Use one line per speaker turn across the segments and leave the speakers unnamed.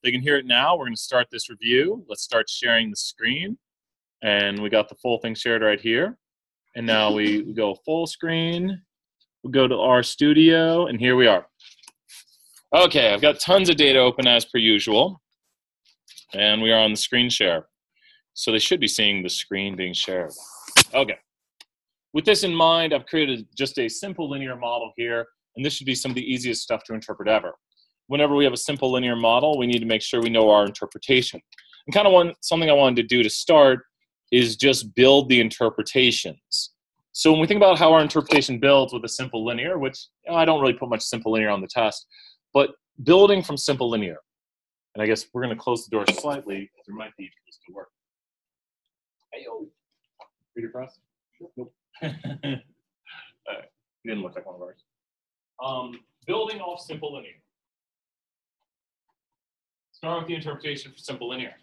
They can hear it now. We're going to start this review. Let's start sharing the screen. And we got the full thing shared right here. And now we go full screen. We go to our studio, and here we are. Okay, I've got tons of data open as per usual. And we are on the screen share. So they should be seeing the screen being shared. Okay. With this in mind, I've created just a simple linear model here, and this should be some of the easiest stuff to interpret ever. Whenever we have a simple linear model, we need to make sure we know our interpretation. And kind of something I wanted to do to start is just build the interpretations. So when we think about how our interpretation builds with a simple linear, which I don't really put much simple linear on the test, but building from simple linear. And I guess we're going to close the door slightly because there might be people still working. Hey, yo. Read your press? Nope. He didn't look like one of ours. Building off simple linear. Start with the interpretation for simple linear.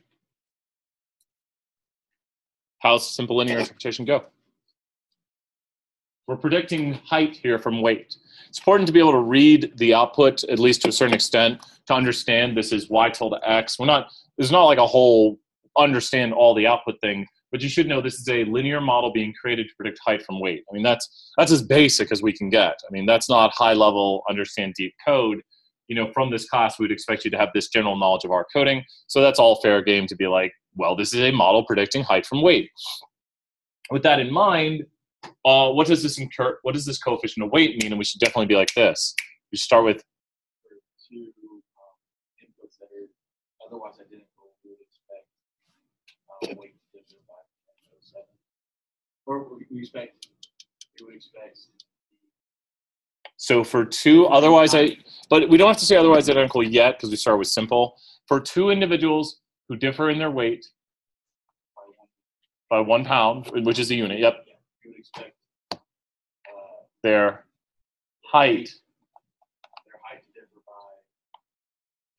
How's simple linear interpretation go? We're predicting height here from weight. It's important to be able to read the output, at least to a certain extent, to understand this is y tilde x. There's not like a whole understand all the output thing, but you should know this is a linear model being created to predict height from weight. I mean, that's as basic as we can get. I mean, that's not high level, understand deep code. You know, from this class, we'd expect you to have this general knowledge of our coding. So that's all fair game to be like, well, this is a model predicting height from weight. With that in mind, what does this coefficient of weight mean? And we should definitely be like this. We start with
two inputs that are otherwise identical. We would expect weight to differ by 0.07. Or we would expect.
So for two otherwise, but we don't have to say otherwise identical yet because we start with simple. For two individuals who differ in their weight by 1 pound, which is a unit, yep.
You would expect
their height
to differ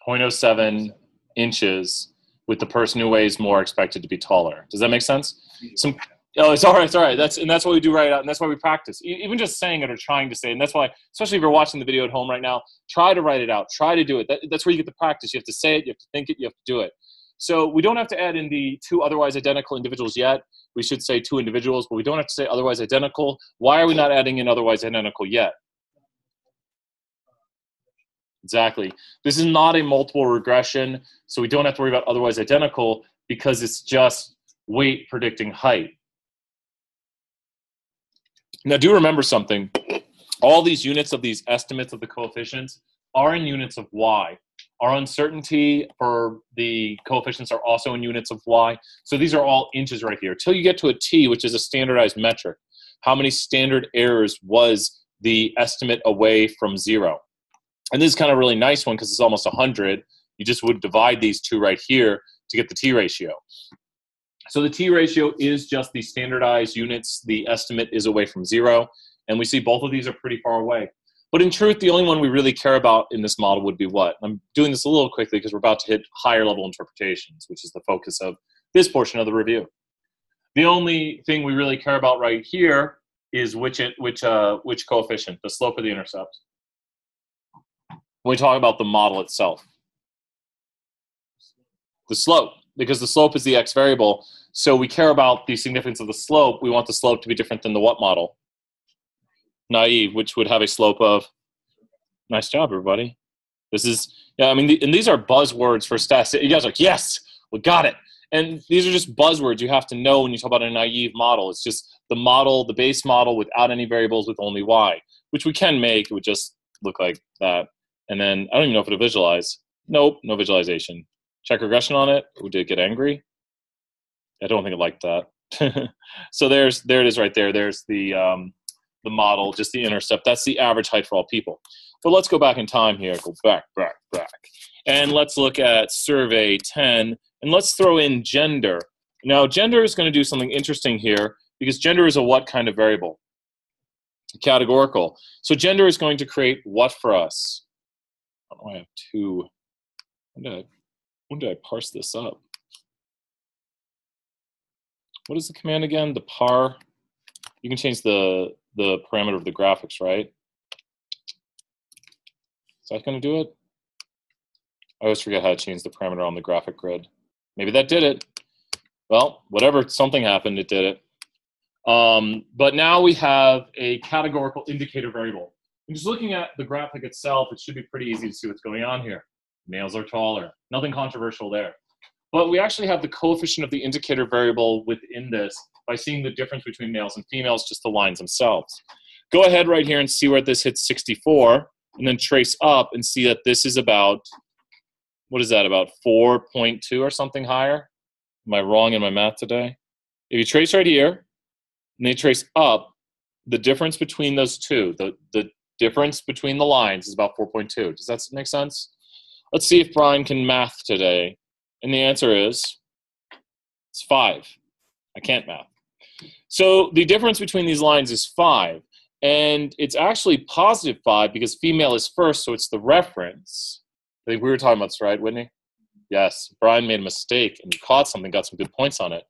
by
0.07 inches, with the person who weighs more expected to be taller. Does that make sense? Oh, it's all right. It's all right. That's what we do right out, and that's why we practice. Even just saying it or trying to say it, and that's why, especially if you're watching the video at home right now, try to write it out. Try to do it. That's where you get the practice. You have to say it. You have to think it. You have to do it. So we don't have to add in the two otherwise identical individuals yet. We should say two individuals, but we don't have to say otherwise identical. Why are we not adding in otherwise identical yet? Exactly. This is not a multiple regression, so we don't have to worry about otherwise identical because it's just weight predicting height. Now, do remember something. All these units of these estimates of the coefficients are in units of y. Our uncertainty for the coefficients are also in units of y. So these are all inches right here. Till you get to a t, which is a standardized metric. How many standard errors was the estimate away from 0? And this is kind of a really nice one because it's almost 100. You just would divide these two right here to get the t ratio. So the t ratio is just the standardized units. The estimate is away from 0. And we see both of these are pretty far away. But in truth, the only one we really care about in this model would be what? I'm doing this a little quickly because we're about to hit higher level interpretations, which is the focus of this portion of the review. The only thing we really care about right here is which coefficient, the slope of the intercept. When we talk about the model itself. The slope, because the slope is the x variable. So we care about the significance of the slope. We want the slope to be different than the what model? Naive, which would have a slope of, nice job, everybody. This is, yeah, I mean, and these are buzzwords for stats. You guys are like, yes, we got it. And these are just buzzwords you have to know when you talk about a naive model. It's just the model, the base model without any variables with only y, which we can make. It would just look like that. And then I don't even know if it'll visualize. Nope, no visualization. Check regression on it. Ooh, did it get angry? I don't think it liked that. So there it is right there. There's the model, just the intercept. That's the average height for all people. But let's go back in time here. Go back. And let's look at survey 10. And let's throw in gender. Now, gender is going to do something interesting here because gender is a what kind of variable? Categorical. So gender is going to create what for us? Oh, I have two. When did I parse this up? What is the command again? The par. You can change the parameter of the graphics, right? Is that going to do it? I always forget how to change the parameter on the graphic grid. Maybe that did it. Well, whatever, something happened, it did it. But now we have a categorical indicator variable. And just looking at the graphic itself, it should be pretty easy to see what's going on here. Males are taller, nothing controversial there. But we actually have the coefficient of the indicator variable within this by seeing the difference between males and females, just the lines themselves. Go ahead right here and see where this hits 64, and then trace up and see that this is about, what is that, about 4.2 or something higher? Am I wrong in my math today? If you trace right here, and they trace up, the difference between those two, the difference between the lines is about 4.2. Does that make sense? Let's see if Brian can math today. And the answer is, it's 5. I can't math. So the difference between these lines is 5. And it's actually positive 5 because female is first, so it's the reference. I think we were talking about this, right, Whitney? Yes. Brian made a mistake, and he caught something, got some good points on it.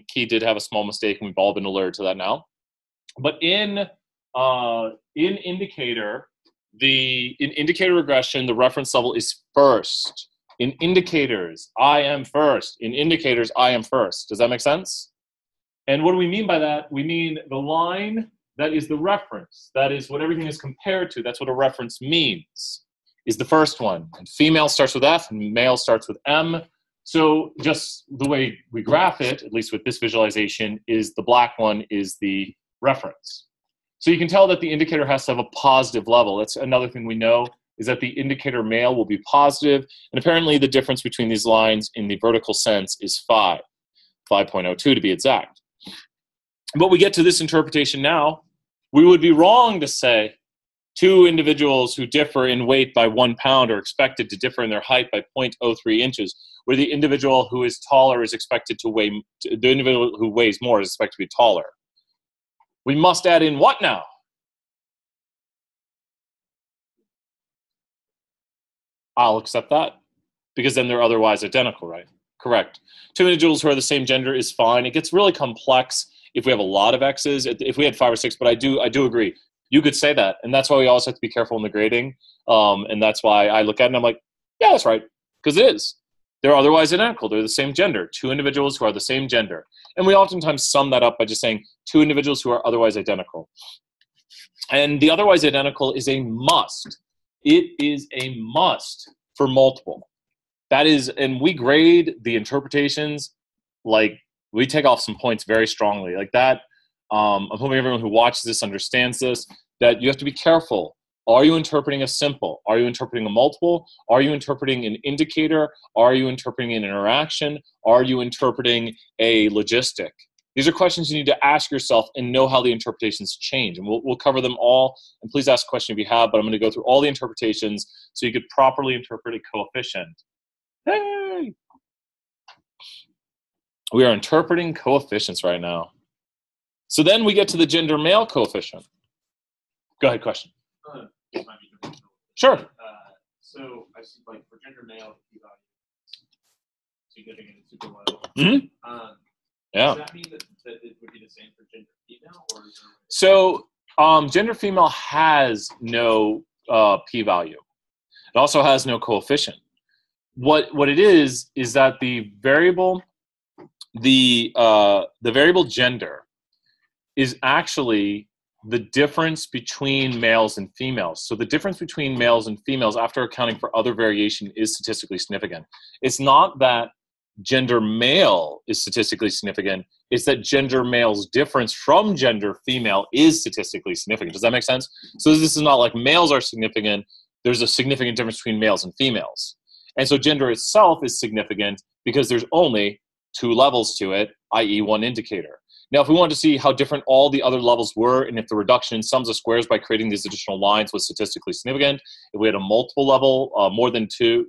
Key did have a small mistake, and we've all been alerted to that now. But in indicator, in indicator regression, the reference level is first. In indicators, I am first. In indicators, I am first. Does that make sense? And what do we mean by that? We mean the line that is the reference. That is what everything is compared to. That's what a reference means, is the first one. And female starts with F, and male starts with M. So just the way we graph it, at least with this visualization, is the black one is the reference. So you can tell that the indicator has to have a positive level. That's another thing we know, is that the indicator male will be positive, and apparently the difference between these lines in the vertical sense is 5.02 to be exact. But we get to this interpretation now, we would be wrong to say two individuals who differ in weight by 1 pound are expected to differ in their height by 0.03 inches, where the individual who is taller is expected to weigh, the individual who weighs more is expected to be taller. We must add in what now? I'll accept that, because then they're otherwise identical, right? Correct. Two individuals who are the same gender is fine. It gets really complex if we have a lot of X's. If we had 5 or 6, but I do agree. You could say that, and that's why we always have to be careful in the grading. And that's why I look at it and I'm like, yeah, that's right, because it is. They're otherwise identical. They're the same gender. Two individuals who are the same gender. And we oftentimes sum that up by just saying two individuals who are otherwise identical. And the otherwise identical is a must. It is a must for multiple. That is, and we grade the interpretations, like we take off some points very strongly. Like that, I'm hoping everyone who watches this understands this, that you have to be careful. Are you interpreting a simple? Are you interpreting a multiple? Are you interpreting an indicator? Are you interpreting an interaction? Are you interpreting a logistic? These are questions you need to ask yourself and know how the interpretations change. And we'll cover them all. And please ask a question if you have, but I'm going to go through all the interpretations so you could properly interpret a coefficient. Hey! We are interpreting coefficients right now. So then we get to the gender male coefficient. Go ahead, question. Sure.
So I see, like, for gender male, p-value significant and super low.
Mm-hmm. Yeah.
Does that mean that it would be the same for gender female, or is there...
So gender female has no p-value. It also has no coefficient. What it is that the variable gender is actually the difference between males and females. So the difference between males and females after accounting for other variation is statistically significant. It's not that gender male is statistically significant, it's that gender male's difference from gender female is statistically significant. Does that make sense? So this is not like males are significant, there's a significant difference between males and females. And so gender itself is significant because there's only 2 levels to it, i.e. 1 indicator. Now, if we wanted to see how different all the other levels were, and if the reduction in sums of squares by creating these additional lines was statistically significant, if we had a multiple level, more than 3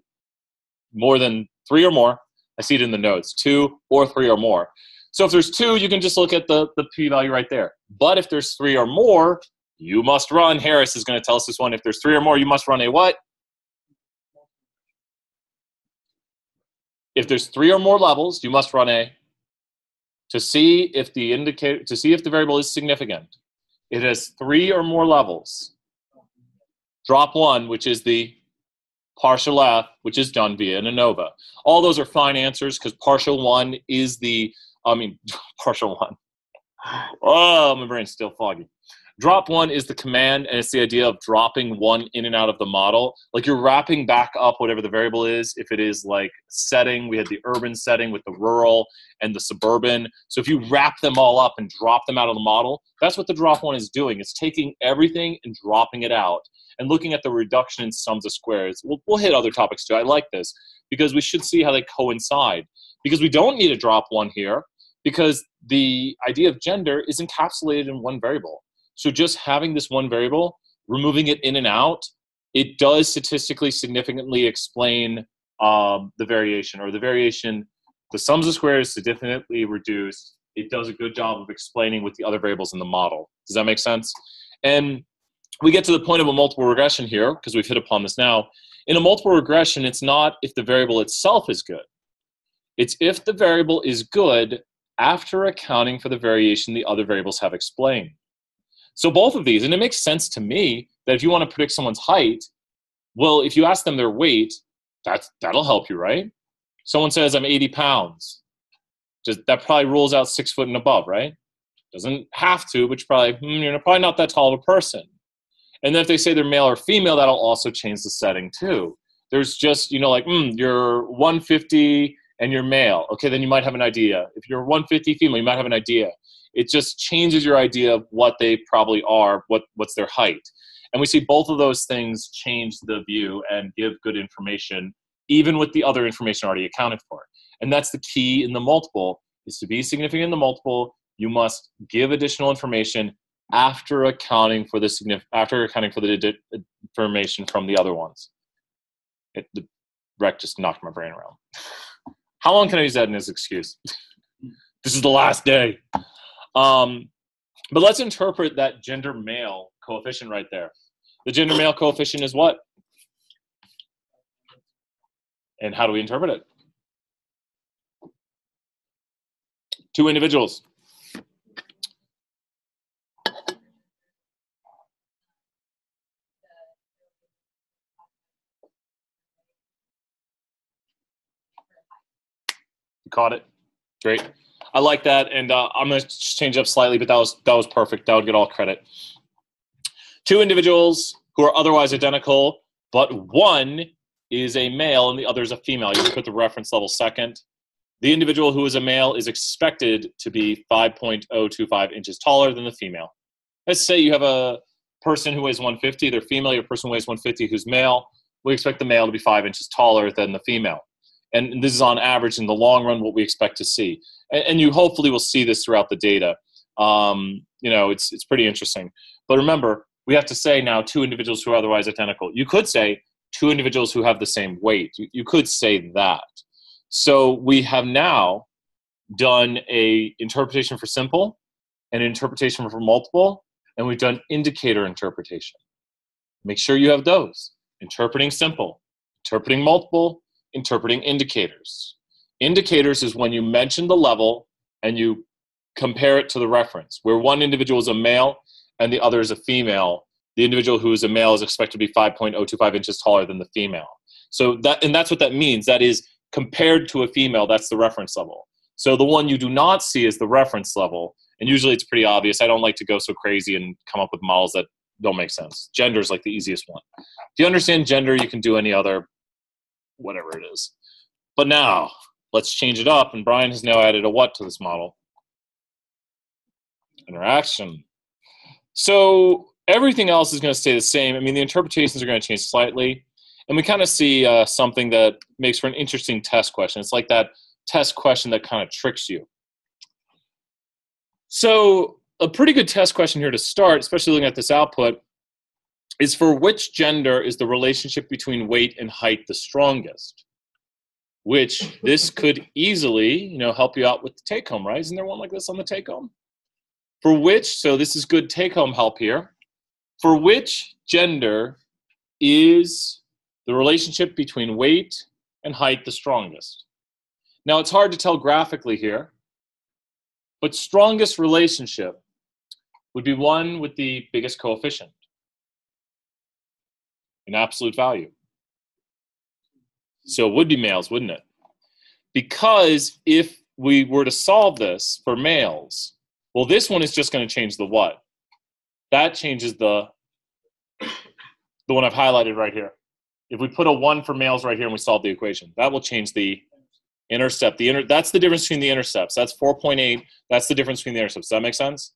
or more, I see it in the notes, 2 or 3 or more. So if there's 2, you can just look at the p-value right there. But if there's 3 or more, you must run, Harris is going to tell us this one, if there's 3 or more, you must run a what? If there's 3 or more levels, you must run a, to see if the variable is significant. It has 3 or more levels. Drop 1, which is the partial F, which is done via an ANOVA. All those are fine answers because partial 1 is partial 1. Oh, my brain's still foggy. Drop 1 is the command, and it's the idea of dropping 1 in and out of the model. Like you're wrapping back up whatever the variable is. If it is like setting, we had the urban setting with the rural and the suburban. So if you wrap them all up and drop them out of the model, that's what the drop 1 is doing. It's taking everything and dropping it out and looking at the reduction in sums of squares. We'll hit other topics too. I like this because we should see how they coincide. Because we don't need a drop 1 here because the idea of gender is encapsulated in one variable. So just having this one variable, removing it in and out, it does statistically significantly explain the variation, or the variation, the sums of squares significantly reduced. It does a good job of explaining with the other variables in the model. Does that make sense? And we get to the point of a multiple regression here, because we've hit upon this now. In a multiple regression, it's not if the variable itself is good. It's if the variable is good after accounting for the variation the other variables have explained. So both of these, and it makes sense to me that if you want to predict someone's height, well, if you ask them their weight, that'll help you, right? Someone says, I'm 80 pounds. That probably rules out 6 foot and above, right? Doesn't have to, but you're probably not that tall of a person. And then if they say they're male or female, that'll also change the setting too. There's just, you're 150 and you're male. Okay, then you might have an idea. If you're 150 female, you might have an idea. It just changes your idea of what they probably are, what's their height. And we see both of those things change the view and give good information, even with the other information already accounted for. And that's the key in the multiple, is to be significant in the multiple, you must give additional information after accounting for the information from the other ones. The wreck just knocked my brain around. How long can I use that in as excuse? This is the last day. But let's interpret that gender male coefficient right there. The gender male coefficient is what? And how do we interpret it? 2 individuals. You caught it? Great. I like that, and I'm going to change it up slightly, but that was perfect. That would get all credit. 2 individuals who are otherwise identical, but one is a male and the other is a female. You can put the reference level second. The individual who is a male is expected to be 5.025 inches taller than the female. Let's say you have a person who weighs 150, they're female, your person who weighs 150 who's male. We expect the male to be 5 inches taller than the female. And this is on average in the long run what we expect to see. And you hopefully will see this throughout the data. It's pretty interesting. But remember, we have to say now 2 individuals who are otherwise identical. You could say 2 individuals who have the same weight. You could say that. So we have now done a interpretation for simple, an interpretation for multiple, and we've done indicator interpretation. Make sure you have those. Interpreting simple, interpreting multiple, interpreting indicators. Indicators is when you mention the level and you compare it to the reference. Where one individual is a male and the other is a female, the individual who is a male is expected to be 5.025 inches taller than the female. So that's what that means. That is, compared to a female, that's the reference level. So the one you do not see is the reference level. And usually it's pretty obvious. I don't like to go so crazy and come up with models that don't make sense. Gender is like the easiest one. If you understand gender, you can do any other, whatever it is. But now, let's change it up. And Brian has now added a what to this model? Interaction. So everything else is going to stay the same. I mean, the interpretations are going to change slightly. And we kind of see something that makes for an interesting test question. It's like that test question that kind of tricks you. So a pretty good test question here to start, especially looking at this output, is for which gender is the relationship between weight and height the strongest? Which this could easily, help you out with the take-home, right? Isn't there one like this on the take-home? For which, so this is good take-home help here. For which gender is the relationship between weight and height the strongest? Now, it's hard to tell graphically here, but strongest relationship would be one with the biggest coefficient in absolute value. So it would be males, wouldn't it? Because if we were to solve this for males, well, this one is just going to change the what? That changes the one I've highlighted right here. If we put a 1 for males right here and we solve the equation, that will change the intercept. That's the difference between the intercepts. That's 4.8. That's the difference between the intercepts. Does that make sense?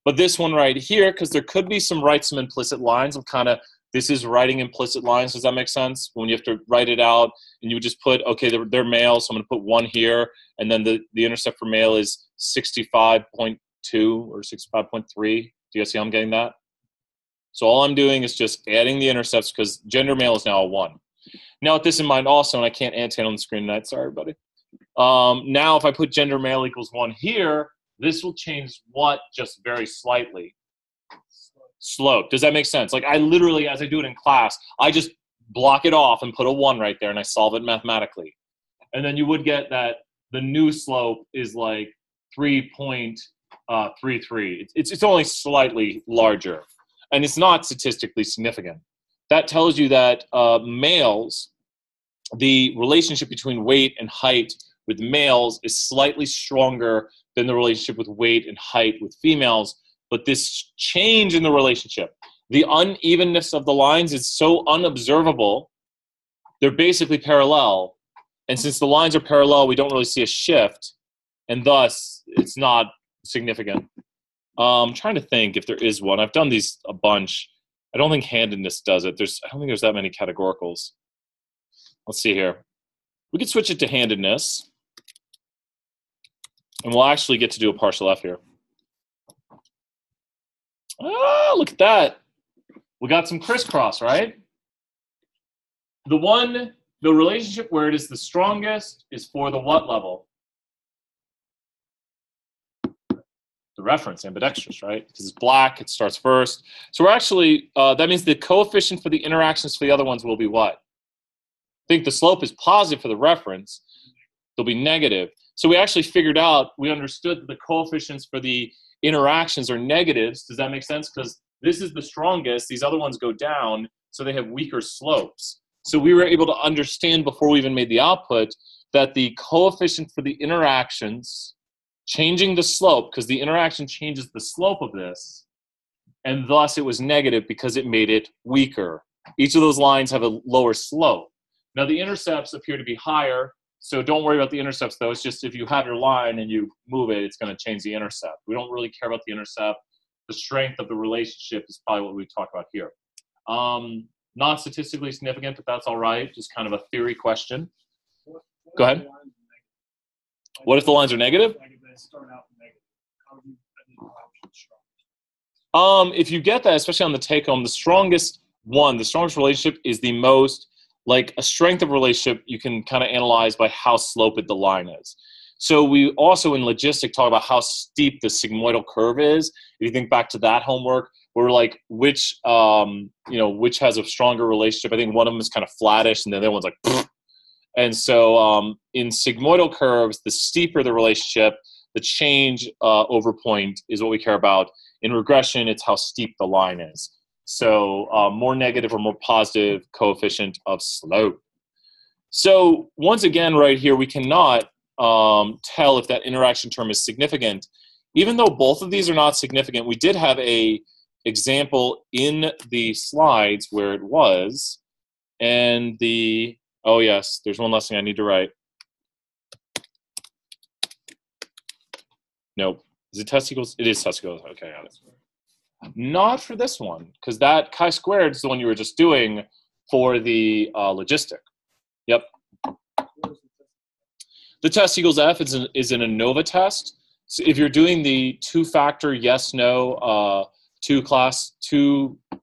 But this one right here, because there could be some implicit lines of kind of, this is writing implicit lines. Does that make sense? When you have to write it out and you just put, okay, they're male, so I'm going to put 1 here, and then the intercept for male is 65.2 or 65.3. Do you guys see how I'm getting that? So all I'm doing is just adding the intercepts because gender male is now a 1. Now with this in mind also, and I can't annotate on the screen tonight, sorry, buddy. Now if I put gender male equals 1 here, this will change what just very slightly? Slope. Does that make sense? Like I literally, as I do it in class, I just block it off and put a 1 right there and I solve it mathematically. And then you would get that the new slope is like 3.33. It's only slightly larger. And it's not statistically significant. That tells you that males, the relationship between weight and height with males is slightly stronger than the relationship with weight and height with females. But this change in the relationship, the unevenness of the lines is so unobservable, they're basically parallel. And since the lines are parallel, we don't really see a shift, and thus it's not significant. I'm trying to think if there is one. I've done these a bunch. I don't think handedness does it. I don't think there's that many categoricals. Let's see here. We could switch it to handedness, and we'll actually get to do a partial F here. Ah, look at that. We got some crisscross, right? The relationship where it is the strongest is for the what level? The reference, ambidextrous, right? Because it's black, it starts first. So we're actually, that means the coefficient for the interactions for the other ones will be what? I think the slope is positive for the reference. They'll be negative. So we actually figured out, we understood that the coefficients for the interactions are negatives. Does that make sense? Because this is the strongest, these other ones go down, so they have weaker slopes. So we were able to understand before we even made the output that the coefficient for the interactions changing the slope, because the interaction changes the slope of this, and thus it was negative because it made it weaker. Each of those lines have a lower slope. Now the intercepts appear to be higher, so don't worry about the intercepts though. It's just if you have your line and you move it, it's going to change the intercept. We don't really care about the intercept. The strength of the relationship is probably what we talk about here. Not statistically significant, but that's all right. Just kind of a theory question. Go ahead. What if the lines are negative? If you get that, especially on the take-home, the strongest relationship is the most, like a strength of relationship you can kind of analyze by how sloped the line is. So we also in logistic talk about how steep the sigmoidal curve is. If you think back to that homework, we're like which has a stronger relationship. I think one of them is kind of flattish and the other one's like pfft. And so in sigmoidal curves, the steeper the relationship, the change over point is what we care about. In regression, it's how steep the line is. So more negative or more positive coefficient of slope. So once again, right here, we cannot tell if that interaction term is significant. Even though both of these are not significant, we did have a example in the slides where it was. And oh yes, there's one last thing I need to write. Nope. Is it testicles? It is testicles. Okay, got it. Not for this one, because that chi-squared is the one you were just doing for the logistic. Yep. The test equals F is an ANOVA test. So if you're doing the two-factor yes/no, two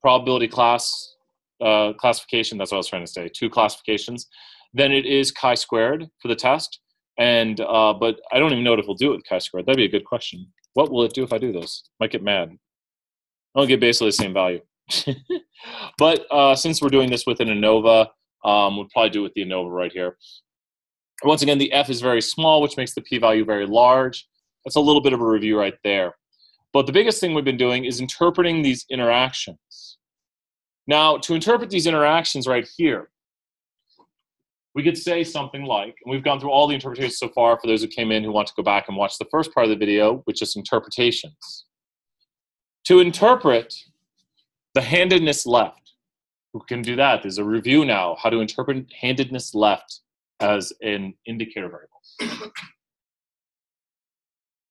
probability classification, that's what I was trying to say, two classifications, then it is chi-squared for the test. And but I don't even know if we'll do it with chi-squared. That'd be a good question. What will it do if I do this? Might get mad. I'll get basically the same value. But since we're doing this with an ANOVA, we'll probably do it with the ANOVA right here. Once again, the F is very small, which makes the p-value very large. That's a little bit of a review right there. But the biggest thing we've been doing is interpreting these interactions. Now, to interpret these interactions right here, we could say something like, and we've gone through all the interpretations so far for those who came in who want to go back and watch the first part of the video, which is interpretations. To interpret the handedness left, who can do that? There's a review now, how to interpret handedness left as an indicator variable.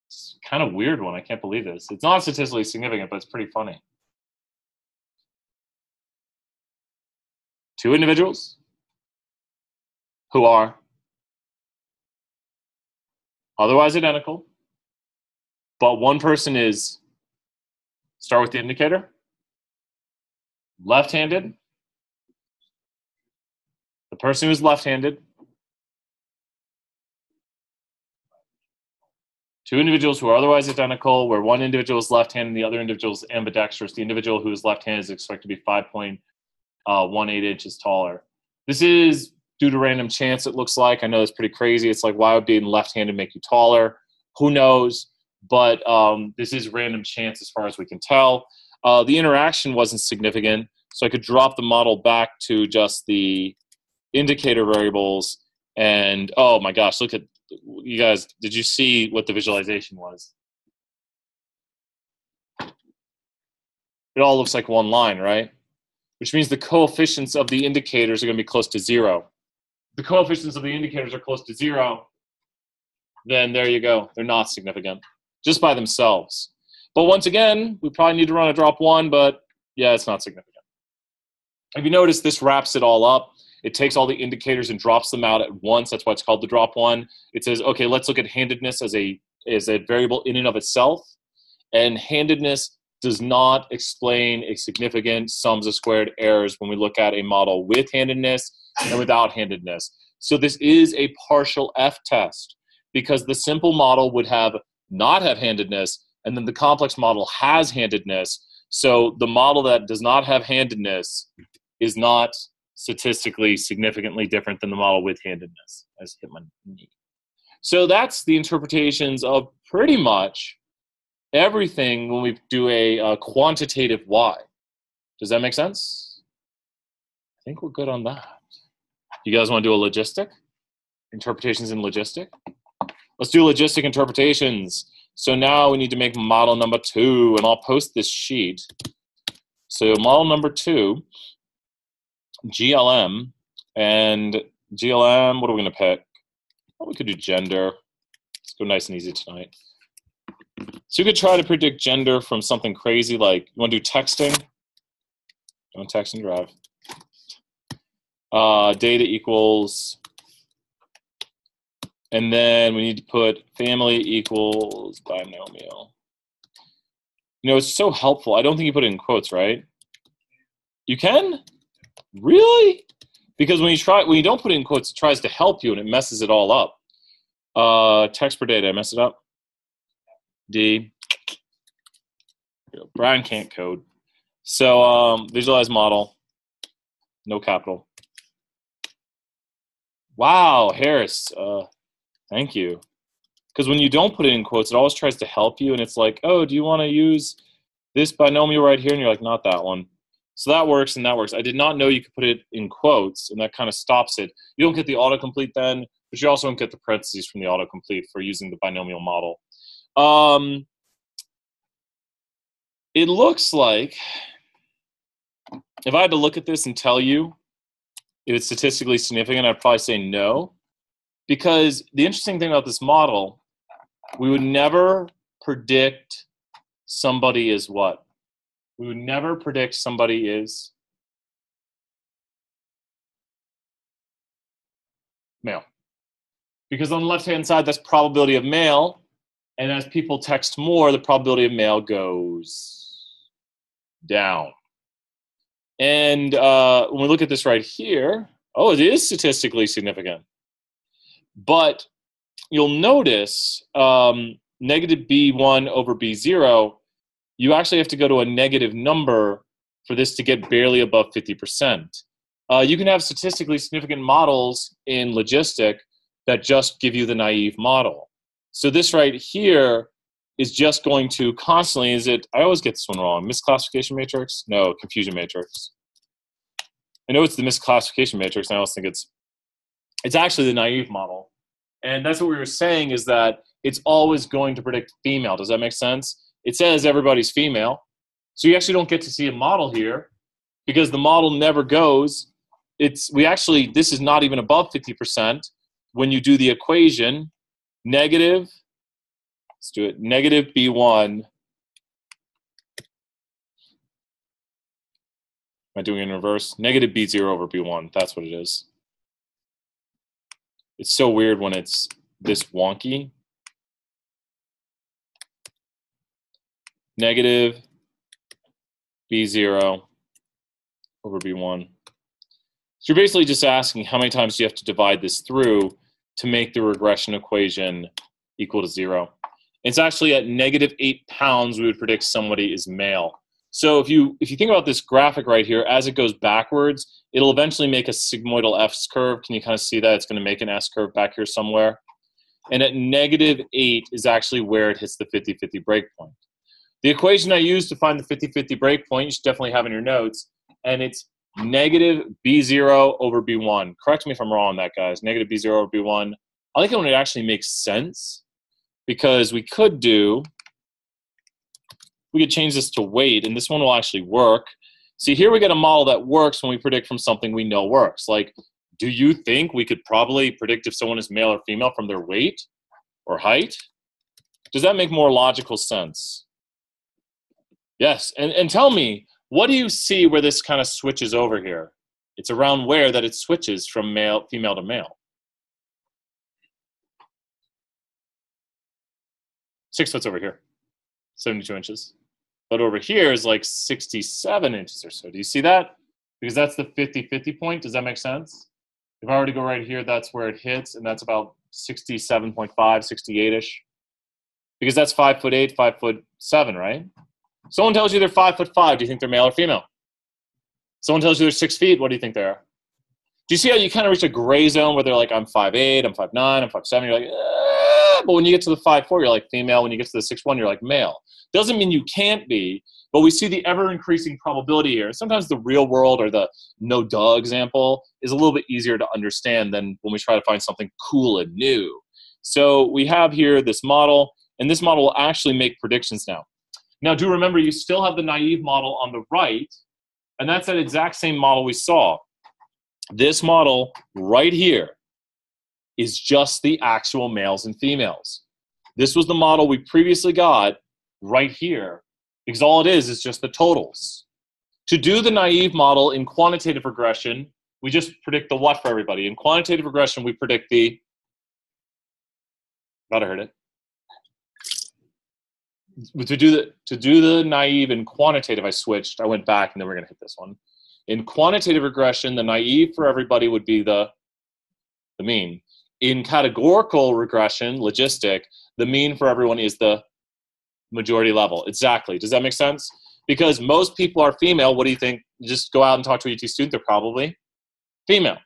It's kind of weird one, I can't believe this. It's not statistically significant, but it's pretty funny. Two individuals who are otherwise identical, but one person is, start with the indicator, left-handed. The person who's left-handed. Two individuals who are otherwise identical, where one individual is left-handed and the other individual is ambidextrous. The individual who is left-handed is expected to be 5.18 inches taller. This is due to random chance, it looks like. I know it's pretty crazy. It's like, why would being left-handed make you taller? Who knows? But this is random chance as far as we can tell. The interaction wasn't significant, so I could drop the model back to just the indicator variables. And oh my gosh, look at, you guys, did you see what the visualization was? It all looks like one line, right? Which means the coefficients of the indicators are going to be close to 0. The coefficients of the indicators are close to 0, then there you go. They're not significant, just by themselves. But once again, we probably need to run a drop 1, but yeah, it's not significant. If you notice, this wraps it all up. It takes all the indicators and drops them out at once. That's why it's called the drop 1. It says, okay, let's look at handedness as a variable in and of itself. And handedness does not explain a significant sums of squared errors when we look at a model with handedness and without handedness. So this is a partial F test, because the simple model would not have handedness, and then the complex model has handedness. So the model that does not have handedness is not statistically significantly different than the model with handedness. I just hit my knee. So that's the interpretations of pretty much everything when we do a quantitative Y. Does that make sense? I think we're good on that. You guys want to do a logistic? Interpretations in logistic? Let's do logistic interpretations. So now we need to make model number 2, and I'll post this sheet. So model number 2, GLM, and GLM, what are we going to pick? Well, we could do gender. Let's go nice and easy tonight. So you could try to predict gender from something crazy like, you want to do texting? Don't text and drive. Data equals, and then we need to put family equals binomial. You know, it's so helpful. I don't think you put it in quotes, right? You can? Really? Because when you don't put it in quotes, it tries to help you and it messes it all up. Text per data, I messed it up. D. Brian can't code. So visualize model, no capital. Wow, Harris, thank you. Because when you don't put it in quotes, it always tries to help you, and it's like, oh, do you want to use this binomial right here? And you're like, not that one. So that works and that works. I did not know you could put it in quotes, and that kind of stops it. You don't get the autocomplete then, but you also don't get the parentheses from the autocomplete for using the binomial model. It looks like, if I had to look at this and tell you if it's statistically significant, I'd probably say no. Because the interesting thing about this model, we would never predict somebody is what? We would never predict somebody is male. Because on the left-hand side, that's probability of male. And as people text more, the probability of male goes down. And when we look at this right here, oh, it is statistically significant. But you'll notice negative B1 over B0, you actually have to go to a negative number for this to get barely above 50%. You can have statistically significant models in logistic that just give you the naive model. So this right here is just going to constantly, I always get this one wrong, misclassification matrix? No, confusion matrix. I know it's the misclassification matrix, and I always think it's It's actually the naive model. And that's what we were saying, is that it's always going to predict female. Does that make sense? It says everybody's female. So you actually don't get to see a model here because the model never goes. This is not even above 50%. When you do the equation, negative, let's do it, negative B1. Am I doing it in reverse? Negative B0 over B1. That's what it is. It's so weird when it's this wonky. Negative B0 over B1. So you're basically just asking how many times do you have to divide this through to make the regression equation equal to 0. It's actually at negative 8 pounds we would predict somebody is male. So if you think about this graphic right here, as it goes backwards, it'll eventually make a sigmoidal S curve. Can you kind of see that? It's going to make an S curve back here somewhere. And at negative 8 is actually where it hits the 50-50 breakpoint. The equation I use to find the 50-50 breakpoint, you should definitely have in your notes, and it's negative B0 over B1. Correct me if I'm wrong on that, guys. Negative B0 over B1. I like it when it actually makes sense, because we could change this to weight, and this one will actually work. See, here we get a model that works when we predict from something we know works. Like, do you think we could probably predict if someone is male or female from their weight or height? Does that make more logical sense? Yes, and tell me, what do you see where this kind of switches over here? It's around where that it switches from female to male. 6 foot's over here, 72 inches. But over here is like 67 inches or so. Do you see that? Because that's the 50-50 point. Does that make sense? If I were to go right here, that's where it hits, and that's about 67.5, 68-ish. Because that's 5'8", 5'7", right? Someone tells you they're 5'5". Do you think they're male or female? Someone tells you they're 6 feet. What do you think they are? Do you see how you kind of reach a gray zone where they're like, I'm 5'8", I'm 5'9", I'm 5'7". You're like, but when you get to the 5'4", you're like female. When you get to the 6'1", you're like male. Doesn't mean you can't be, but we see the ever-increasing probability here. Sometimes the real world, or the no-duh example, is a little bit easier to understand than when we try to find something cool and new. So we have here this model, and this model will actually make predictions now. Now, do remember, you still have the naive model on the right, and that's that exact same model we saw. This model right here is just the actual males and females. This was the model we previously got right here, because all it is just the totals. To do the naive model in quantitative regression, we just predict the what for everybody. In quantitative regression, we predict the, thought I heard it. To do the naive and quantitative, I switched. I went back, and then we're going to hit this one. In quantitative regression, the naive for everybody would be the mean. In categorical regression, logistic, the mean for everyone is the majority level. Exactly. Does that make sense? Because most people are female. What do you think? Just go out and talk to a UT student. They're probably female.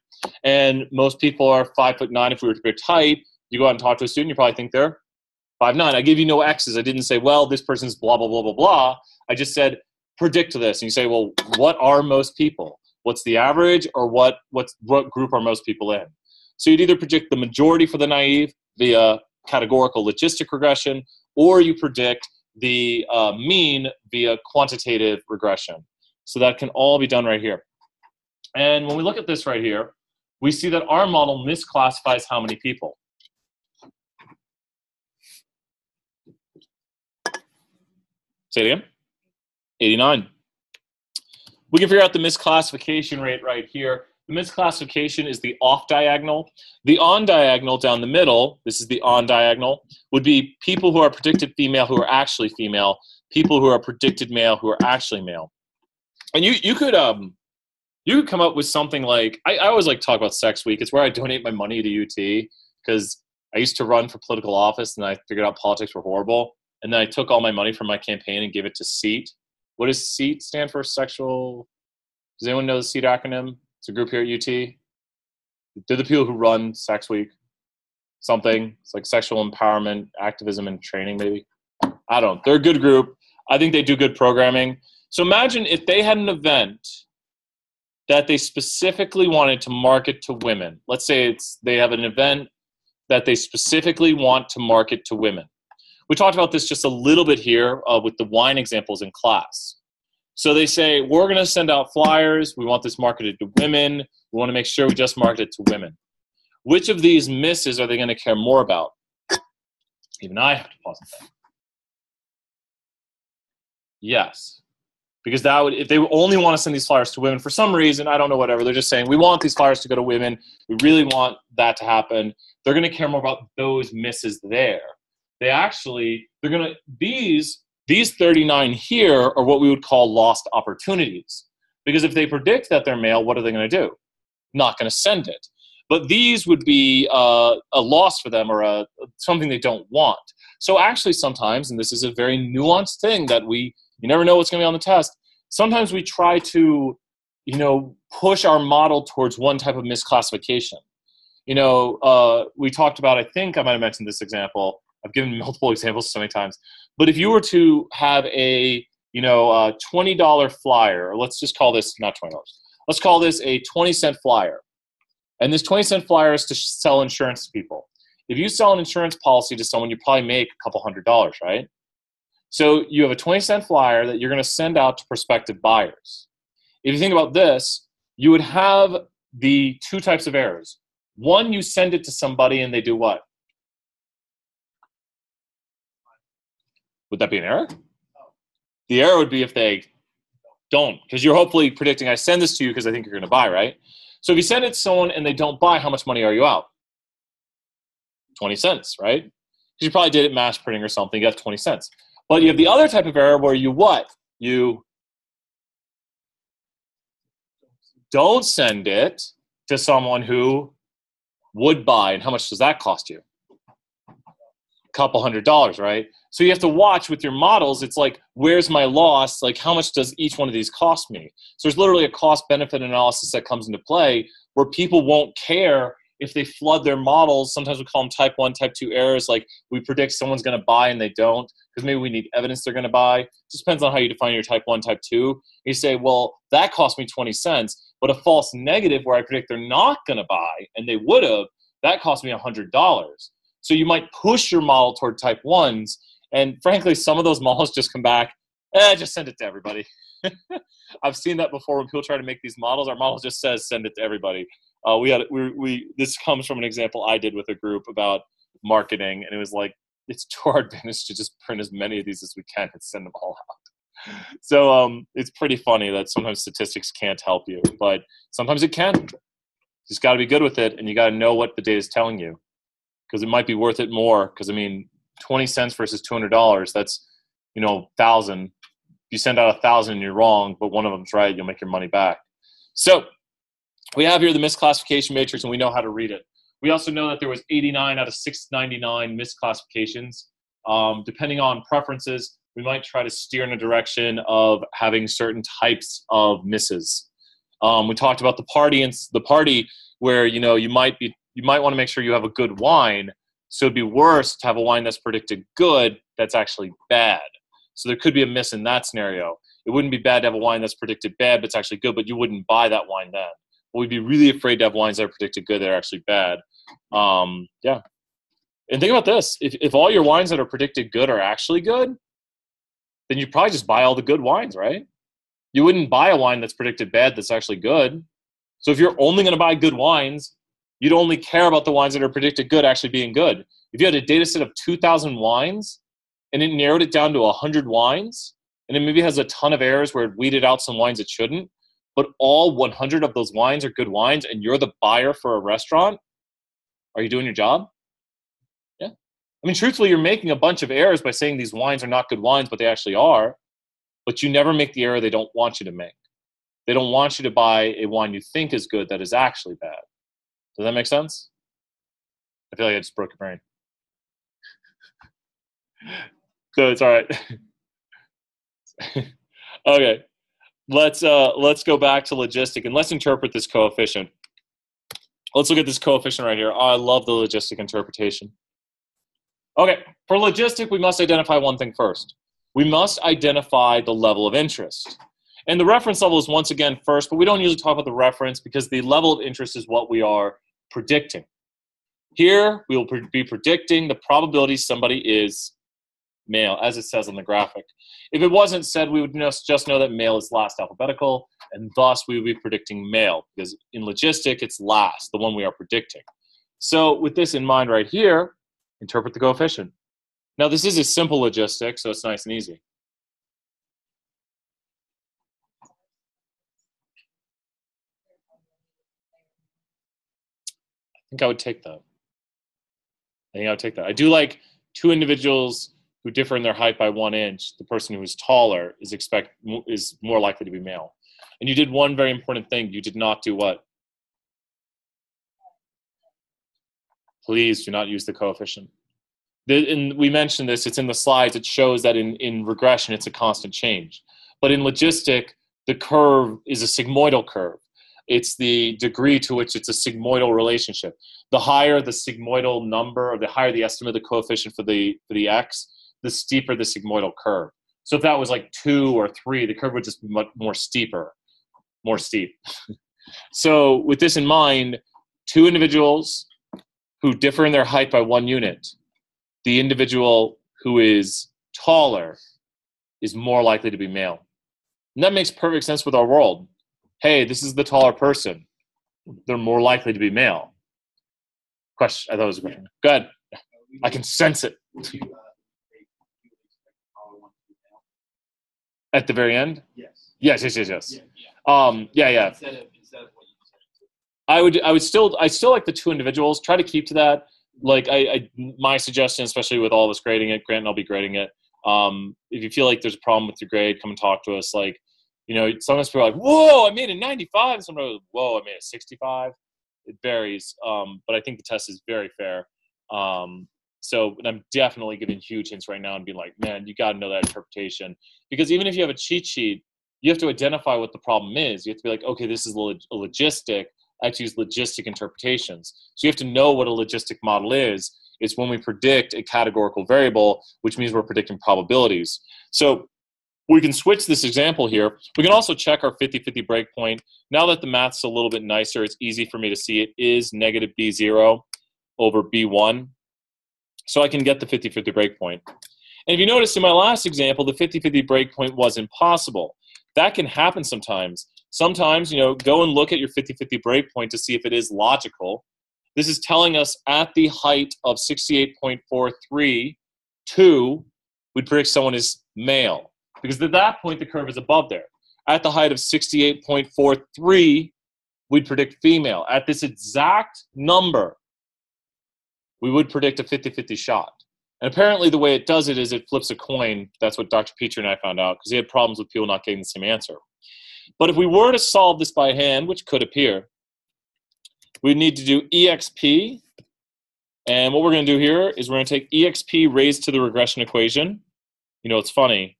And most people are 5'9". If we were to predict height, you go out and talk to a student, you probably think they're 5'9". I gave you no X's. I didn't say, well, this person's blah, blah, blah, blah, blah. I just said, predict this. And you say, well, what are most people? What's the average, or what group are most people in? So you'd either predict the majority for the naive via categorical logistic regression, or you predict the mean via quantitative regression. So that can all be done right here. And when we look at this right here, we see that our model misclassifies how many people. Say it again. 89. We can figure out the misclassification rate right here. The misclassification is the off diagonal. The on diagonal down the middle, this is the on diagonal, would be people who are predicted female who are actually female, people who are predicted male who are actually male. And you could come up with something like, I always like to talk about Sex Week. It's where I donate my money to UT, because I used to run for political office, and I figured out politics were horrible. And then I took all my money from my campaign and gave it to SEAT. What does SEAT stand for? Sexual? Does anyone know the SEAT acronym? It's a group here at UT. They're the people who run Sex Week. Something. It's like sexual empowerment, activism, and training, maybe. I don't know. They're a good group. I think they do good programming. So imagine if they had an event that they specifically wanted to market to women. Let's say they have an event that they specifically want to market to women. We talked about this just a little bit here with the wine examples in class. So they say, we're going to send out flyers. We want this marketed to women. We want to make sure we just market it to women. Which of these misses are they going to care more about? Even I have to pause it. Yes. Because that would, if they only want to send these flyers to women for some reason, I don't know, whatever, they're just saying, we want these flyers to go to women. We really want that to happen. They're going to care more about those misses there. They're going to, these 39 here are what we would call lost opportunities. Because if they predict that they're male, what are they going to do? Not going to send it. But these would be a loss for them or something they don't want. So actually sometimes, and this is a very nuanced thing that you never know what's going to be on the test, sometimes we try to, push our model towards one type of misclassification. We talked about, I think I might have mentioned this example. I've given multiple examples so many times. But if you were to have a $20 flyer, or let's just call this, not $20, let's call this a 20-cent flyer. And this 20-cent flyer is to sell insurance to people. If you sell an insurance policy to someone, you probably make a couple $100, right? So you have a 20-cent flyer that you're going to send out to prospective buyers. If you think about this, you would have the two types of errors. One, you send it to somebody and they do what? Would that be an error? The error would be if they don't, because you're hopefully predicting, I send this to you because I think you're going to buy, right? So if you send it to someone and they don't buy, how much money are you out? 20 cents, right? Because you probably did it mass printing or something, you got 20 cents. But you have the other type of error where you what? You don't send it to someone who would buy. And how much does that cost you? A couple $100, right? So you have to watch with your models. It's like, where's my loss? Like, how much does each one of these cost me? So there's literally a cost-benefit analysis that comes into play where people won't care if they flood their models. Sometimes we call them type 1, type 2 errors. Like, we predict someone's going to buy and they don't because maybe we need evidence they're going to buy. It just depends on how you define your type 1, type 2. You say, well, that cost me 20 cents, but a false negative where I predict they're not going to buy and they would have, that cost me $100. So you might push your model toward type 1s. And frankly, some of those models just come back, just send it to everybody. I've seen that before when people try to make these models. Our model just says send it to everybody. This comes from an example I did with a group about marketing, and it was like, it's to our advantage to just print as many of these as we can and send them all out. So it's pretty funny that sometimes statistics can't help you, but sometimes it can. You just got to be good with it, and you got to know what the data is telling you, because it might be worth it more. Because 20 cents versus $200, that's 1,000. If you send out 1,000 and you're wrong, but one of them's right, you'll make your money back. So we have here the misclassification matrix, and we know how to read it. We also know that there was 89 out of 699 misclassifications. Depending on preferences, we might try to steer in a direction of having certain types of misses. We talked about the party where you might want to make sure you have a good wine. So it'd be worse to have a wine that's predicted good that's actually bad. So there could be a miss in that scenario. It wouldn't be bad to have a wine that's predicted bad but it's actually good, but you wouldn't buy that wine then. But we'd be really afraid to have wines that are predicted good that are actually bad. Yeah. And think about this. If all your wines that are predicted good are actually good, then you'd probably just buy all the good wines, right? You wouldn't buy a wine that's predicted bad that's actually good. So if you're only going to buy good wines, you'd only care about the wines that are predicted good actually being good. If you had a data set of 2,000 wines and it narrowed it down to 100 wines, and it maybe has a ton of errors where it weeded out some wines it shouldn't, but all 100 of those wines are good wines and you're the buyer for a restaurant, are you doing your job? Yeah. Truthfully, you're making a bunch of errors by saying these wines are not good wines, but they actually are. But you never make the error they don't want you to make. They don't want you to buy a wine you think is good that is actually bad. Does that make sense? I feel like I just broke your brain. So it's all right. Okay. Let's go back to logistic and let's interpret this coefficient. Let's look at this coefficient right here. Oh, I love the logistic interpretation. Okay, for logistic, we must identify one thing first. We must identify the level of interest. And the reference level is once again first, but we don't usually talk about the reference because the level of interest is what we are predicting. Here, we will be predicting the probability somebody is male, as it says on the graphic. If it wasn't said, we would just know that male is last alphabetical, and thus we would be predicting male, because in logistic, it's last, the one we are predicting. So with this in mind right here, interpret the coefficient. Now, this is a simple logistic, so it's nice and easy. I think I would take that. I do like two individuals who differ in their height by 1 inch. The person who is taller is more likely to be male. And you did one very important thing. You did not do what? Please do not use the coefficient. And we mentioned this. It's in the slides. It shows that in regression, it's a constant change. But in logistic, the curve is a sigmoidal curve. It's the degree to which it's a sigmoidal relationship. The higher the sigmoidal number, or the higher the estimate of the coefficient for the x, the steeper the sigmoidal curve. So if that was like 2 or 3, the curve would just be much more steep. So with this in mind, two individuals who differ in their height by 1 unit, the individual who is taller is more likely to be male. And that makes perfect sense with our world. Hey, this is the taller person. They're more likely to be male. Question. I thought it was a question. Go ahead. I can sense it. At the very end?
Yes.
Yes.
Yeah.
Yeah.
Instead of what you said.
I still like the two individuals. Try to keep to that. Like my suggestion, especially with all of us grading it, Grant and I'll be grading it. If you feel like there's a problem with your grade, come and talk to us. Like, sometimes people are like, whoa, I made a 95. And sometimes, whoa, I made a 65. It varies. But I think the test is very fair. So I'm definitely giving huge hints right now and being like, man, you got to know that interpretation. Because even if you have a cheat sheet, you have to identify what the problem is. You have to be like, okay, this is a logistic. I have to use logistic interpretations. So you have to know what a logistic model is. It's when we predict a categorical variable, which means we're predicting probabilities. So we can switch this example here. We can also check our 50-50 breakpoint. Now that the math's a little bit nicer, it's easy for me to see it is negative B0 over B1. So I can get the 50-50 breakpoint. And if you notice in my last example, the 50-50 breakpoint was impossible. That can happen sometimes. Sometimes, go and look at your 50-50 breakpoint to see if it is logical. This is telling us at the height of 68.432, we'd predict someone is male. Because at that point, the curve is above there. At the height of 68.43, we'd predict female. At this exact number, we would predict a 50-50 shot. And apparently the way it does it is it flips a coin. That's what Dr. Petrie and I found out, because he had problems with people not getting the same answer. But if we were to solve this by hand, which could appear, we need to do EXP. And what we're going to do here is we're going to take EXP raised to the regression equation. What's funny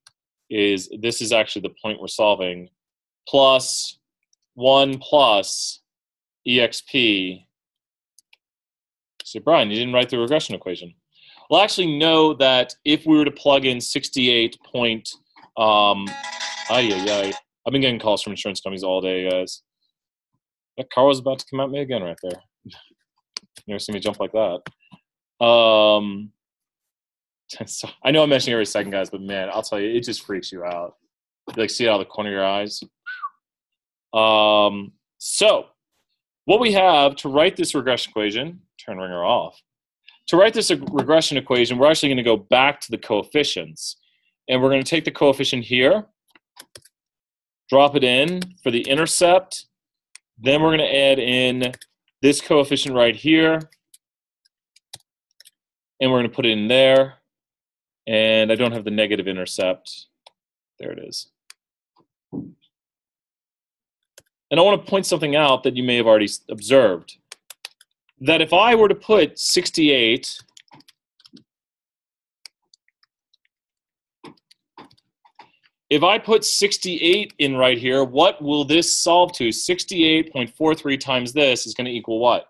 is this is actually the point we're solving, plus 1 plus EXP. So, Brian, you didn't write the regression equation. Well, actually, know that if we were to plug in 68 point, I've been getting calls from insurance companies all day, guys. That car was about to come at me again right there. You never see me jump like that. So, I know I'm mentioning every second, guys, but man, I'll tell you, it just freaks you out. You see it out of the corner of your eyes. So what we have to write this regression equation, turn ringer off. To write this regression equation, we're actually going to go back to the coefficients. And we're going to take the coefficient here, drop it in for the intercept. Then we're going to add in this coefficient right here. And we're going to put it in there. And I don't have the negative intercept. There it is. And I want to point something out that you may have already observed. That if I were to put 68 if I put 68 in right here, what will this solve to? 68.43 times this is going to equal what?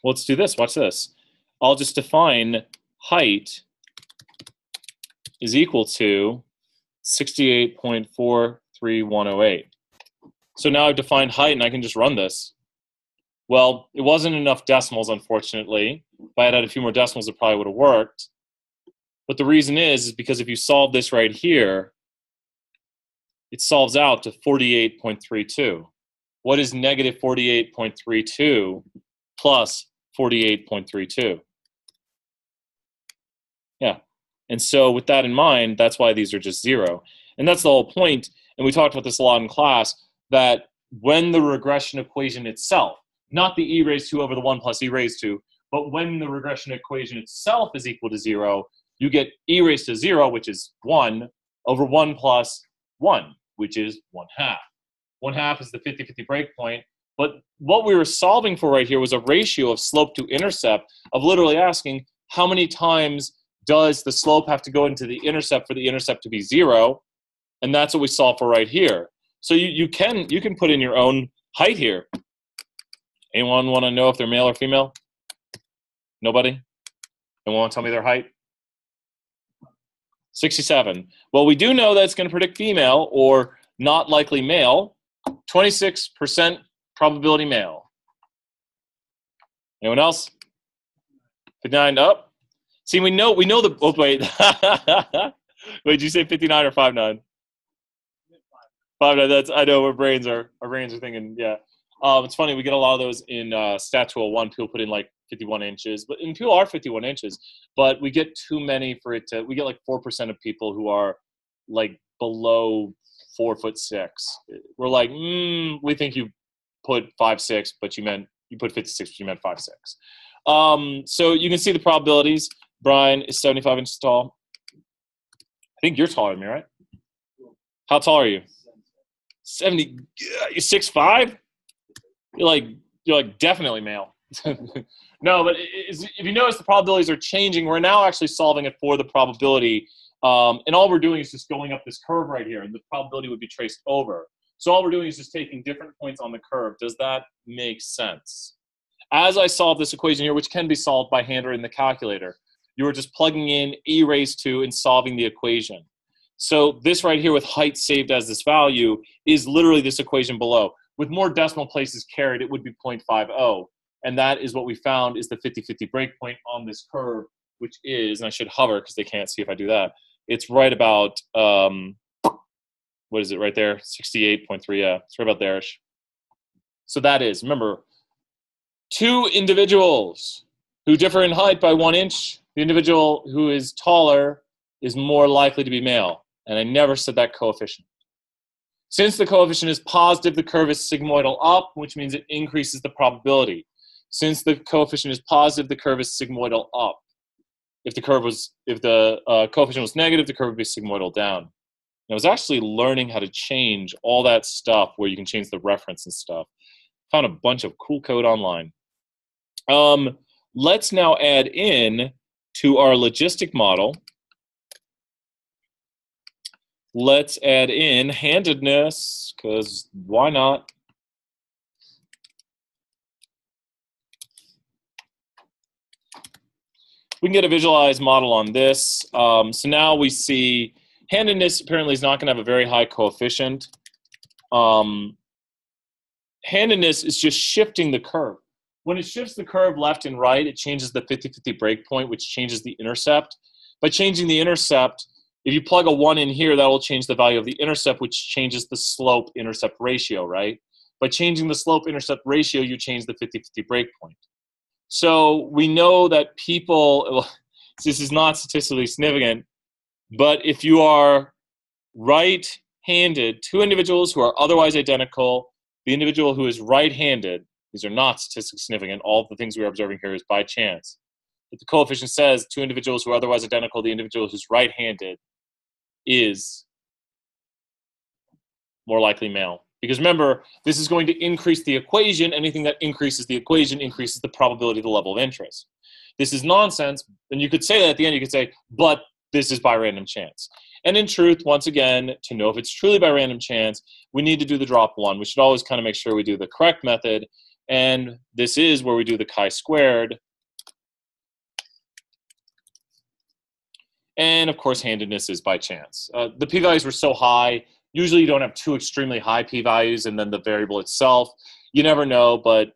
Well, let's do this. Watch this. I'll just define height is equal to 68.43108. So now I've defined height, and I can just run this. Well, it wasn't enough decimals, unfortunately. If I had had a few more decimals, it probably would have worked. But the reason is because if you solve this right here, it solves out to 48.32. What is negative 48.32 plus 48.32? Yeah. And so with that in mind, that's why these are just 0. And that's the whole point, and we talked about this a lot in class, that when the regression equation itself, not the e raised to over the 1 plus e raised to, but when the regression equation itself is equal to 0, you get e raised to 0, which is 1, over 1 plus 1, which is 1/2. 1/2 is the 50-50 breakpoint. But what we were solving for right here was a ratio of slope to intercept, of literally asking how many times does the slope have to go into the intercept for the intercept to be 0? And that's what we solve for right here. So you can put in your own height here. Anyone want to know if they're male or female? Nobody? Anyone want to tell me their height? 67. Well, we do know that it's going to predict female or not likely male. 26% probability male. Anyone else? 59 up. See, we know the. Oh wait, wait. Did you say 59 or 59? 59. That's, I know our brains are thinking. Yeah. It's funny, we get a lot of those in Stat 201. People put in like 51 inches, and people are 51 inches, but we get too many for it to. We get like 4% of people who are like below 4'6". We're like, we think you put 5'6", but you put 56, but you meant 5'6". So you can see the probabilities. Brian is 75 inches tall. I think you're taller than me, right? How tall are you? 70. You're 6'5"? You're like definitely male. No, but if you notice, the probabilities are changing. We're now actually solving it for the probability, and all we're doing is just going up this curve right here, and the probability would be traced over. So all we're doing is just taking different points on the curve. Does that make sense? As I solve this equation here, which can be solved by hand or in the calculator, you are just plugging in e raised to and solving the equation. So this right here with height saved as this value is literally this equation below. With more decimal places carried, it would be 0.50. And that is what we found is the 50-50 breakpoint on this curve, which is, and I should hover because they can't see if I do that, it's right about, what is it right there? 68.3, yeah, it's right about there-ish. So that is, remember, two individuals who differ in height by 1 inch. The individual who is taller is more likely to be male. And I never said that coefficient. Since the coefficient is positive, the curve is sigmoidal up, which means it increases the probability. Since the coefficient is positive, the curve is sigmoidal up. If the coefficient was negative, the curve would be sigmoidal down. And I was actually learning how to change all that stuff where you can change the reference and stuff. Found a bunch of cool code online. Let's now add in to our logistic model. Let's add in handedness, because why not? We can get a visualized model on this. So now we see handedness apparently is not going to have a very high coefficient. Handedness is just shifting the curve. When it shifts the curve left and right, it changes the 50-50 breakpoint, which changes the intercept. By changing the intercept, if you plug a 1 in here, that will change the value of the intercept, which changes the slope-intercept ratio, right? By changing the slope-intercept ratio, you change the 50-50 breakpoint. So we know that people, well, this is not statistically significant, but if you are right-handed, two individuals who are otherwise identical, the individual who is right-handed, these are not statistically significant. All of the things we are observing here is by chance. If the coefficient says two individuals who are otherwise identical, the individual who's right-handed is more likely male. Because remember, this is going to increase the equation. Anything that increases the equation increases the probability of the level of interest. This is nonsense. And you could say that at the end, you could say, but this is by random chance. And in truth, once again, to know if it's truly by random chance, we need to do the drop one. We should always kind of make sure we do the correct method. And this is where we do the chi-squared. And of course, handedness is by chance. The p-values were so high. Usually you don't have two extremely high p-values and then the variable itself. You never know, but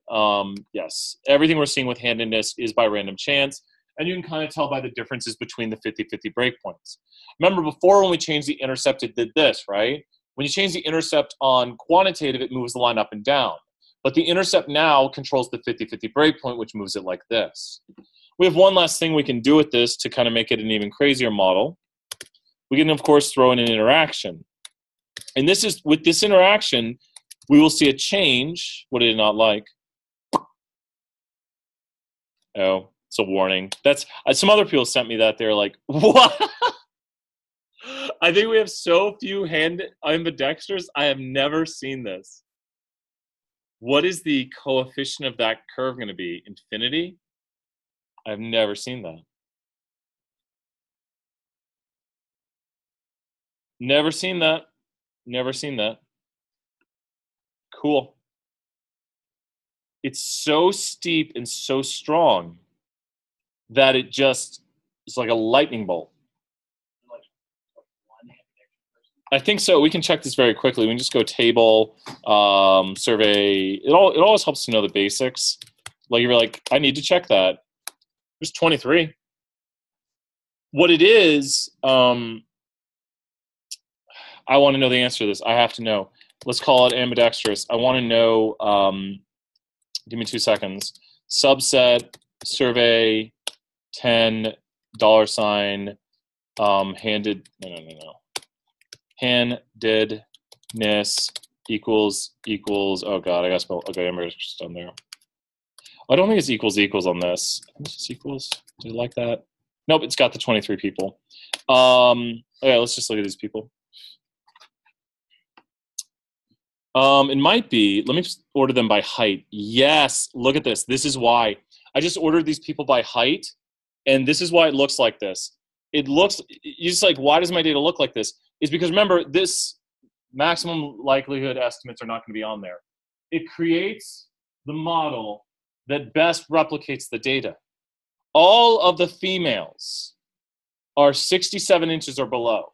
yes, everything we're seeing with handedness is by random chance. And you can kind of tell by the differences between the 50-50 breakpoints. Remember before when we changed the intercept, it did this, right? When you change the intercept on quantitative, it moves the line up and down. But the intercept now controls the 50-50 breakpoint, which moves it like this. We have one last thing we can do with this to kind of make it an even crazier model. We can, of course, throw in an interaction. And this is, with this interaction, we will see a change. What did it not like? Oh, it's a warning. That's some other people sent me that. They're like, what? I think we have so few ambidextrous. I have never seen this. What is the coefficient of that curve going to be? Infinity? I've never seen that. Never seen that. Never seen that. Cool. It's so steep and so strong that it just, it's like a lightning bolt. I think so. We can check this very quickly. We can just go table, survey. It always helps to know the basics. Like you're like, I need to check that. There's 23. What it is, I want to know the answer to this. I have to know. Let's call it ambidextrous. I want to know, give me 2 seconds. Subset, survey, 10, $, handed, no. Handedness equals, oh God, I got to spell, okay, ambidextrous down there. I don't think it's equals on this. I think it's just equals. Do you like that? Nope, it's got the 23 people. Okay, let's just look at these people. It might be, let me just order them by height. Yes, look at this. This is why. I just ordered these people by height, and this is why it looks like this. It looks, you're just like, why does my data look like this? It's because remember, this maximum likelihood estimates are not going to be on there. It creates the model that best replicates the data. All of the females are 67 inches or below.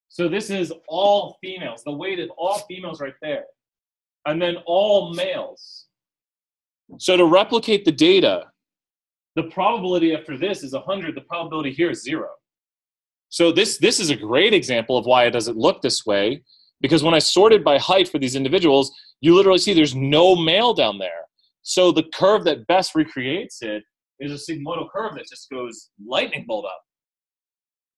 So this is all females, the weighted all females right there. And then all males. So to replicate the data, the probability after this is 100, the probability here is 0. So this is a great example of why it doesn't look this way, because when I sorted by height for these individuals, you literally see there's no male down there. So the curve that best recreates it is a sigmoidal curve that just goes lightning bolt up.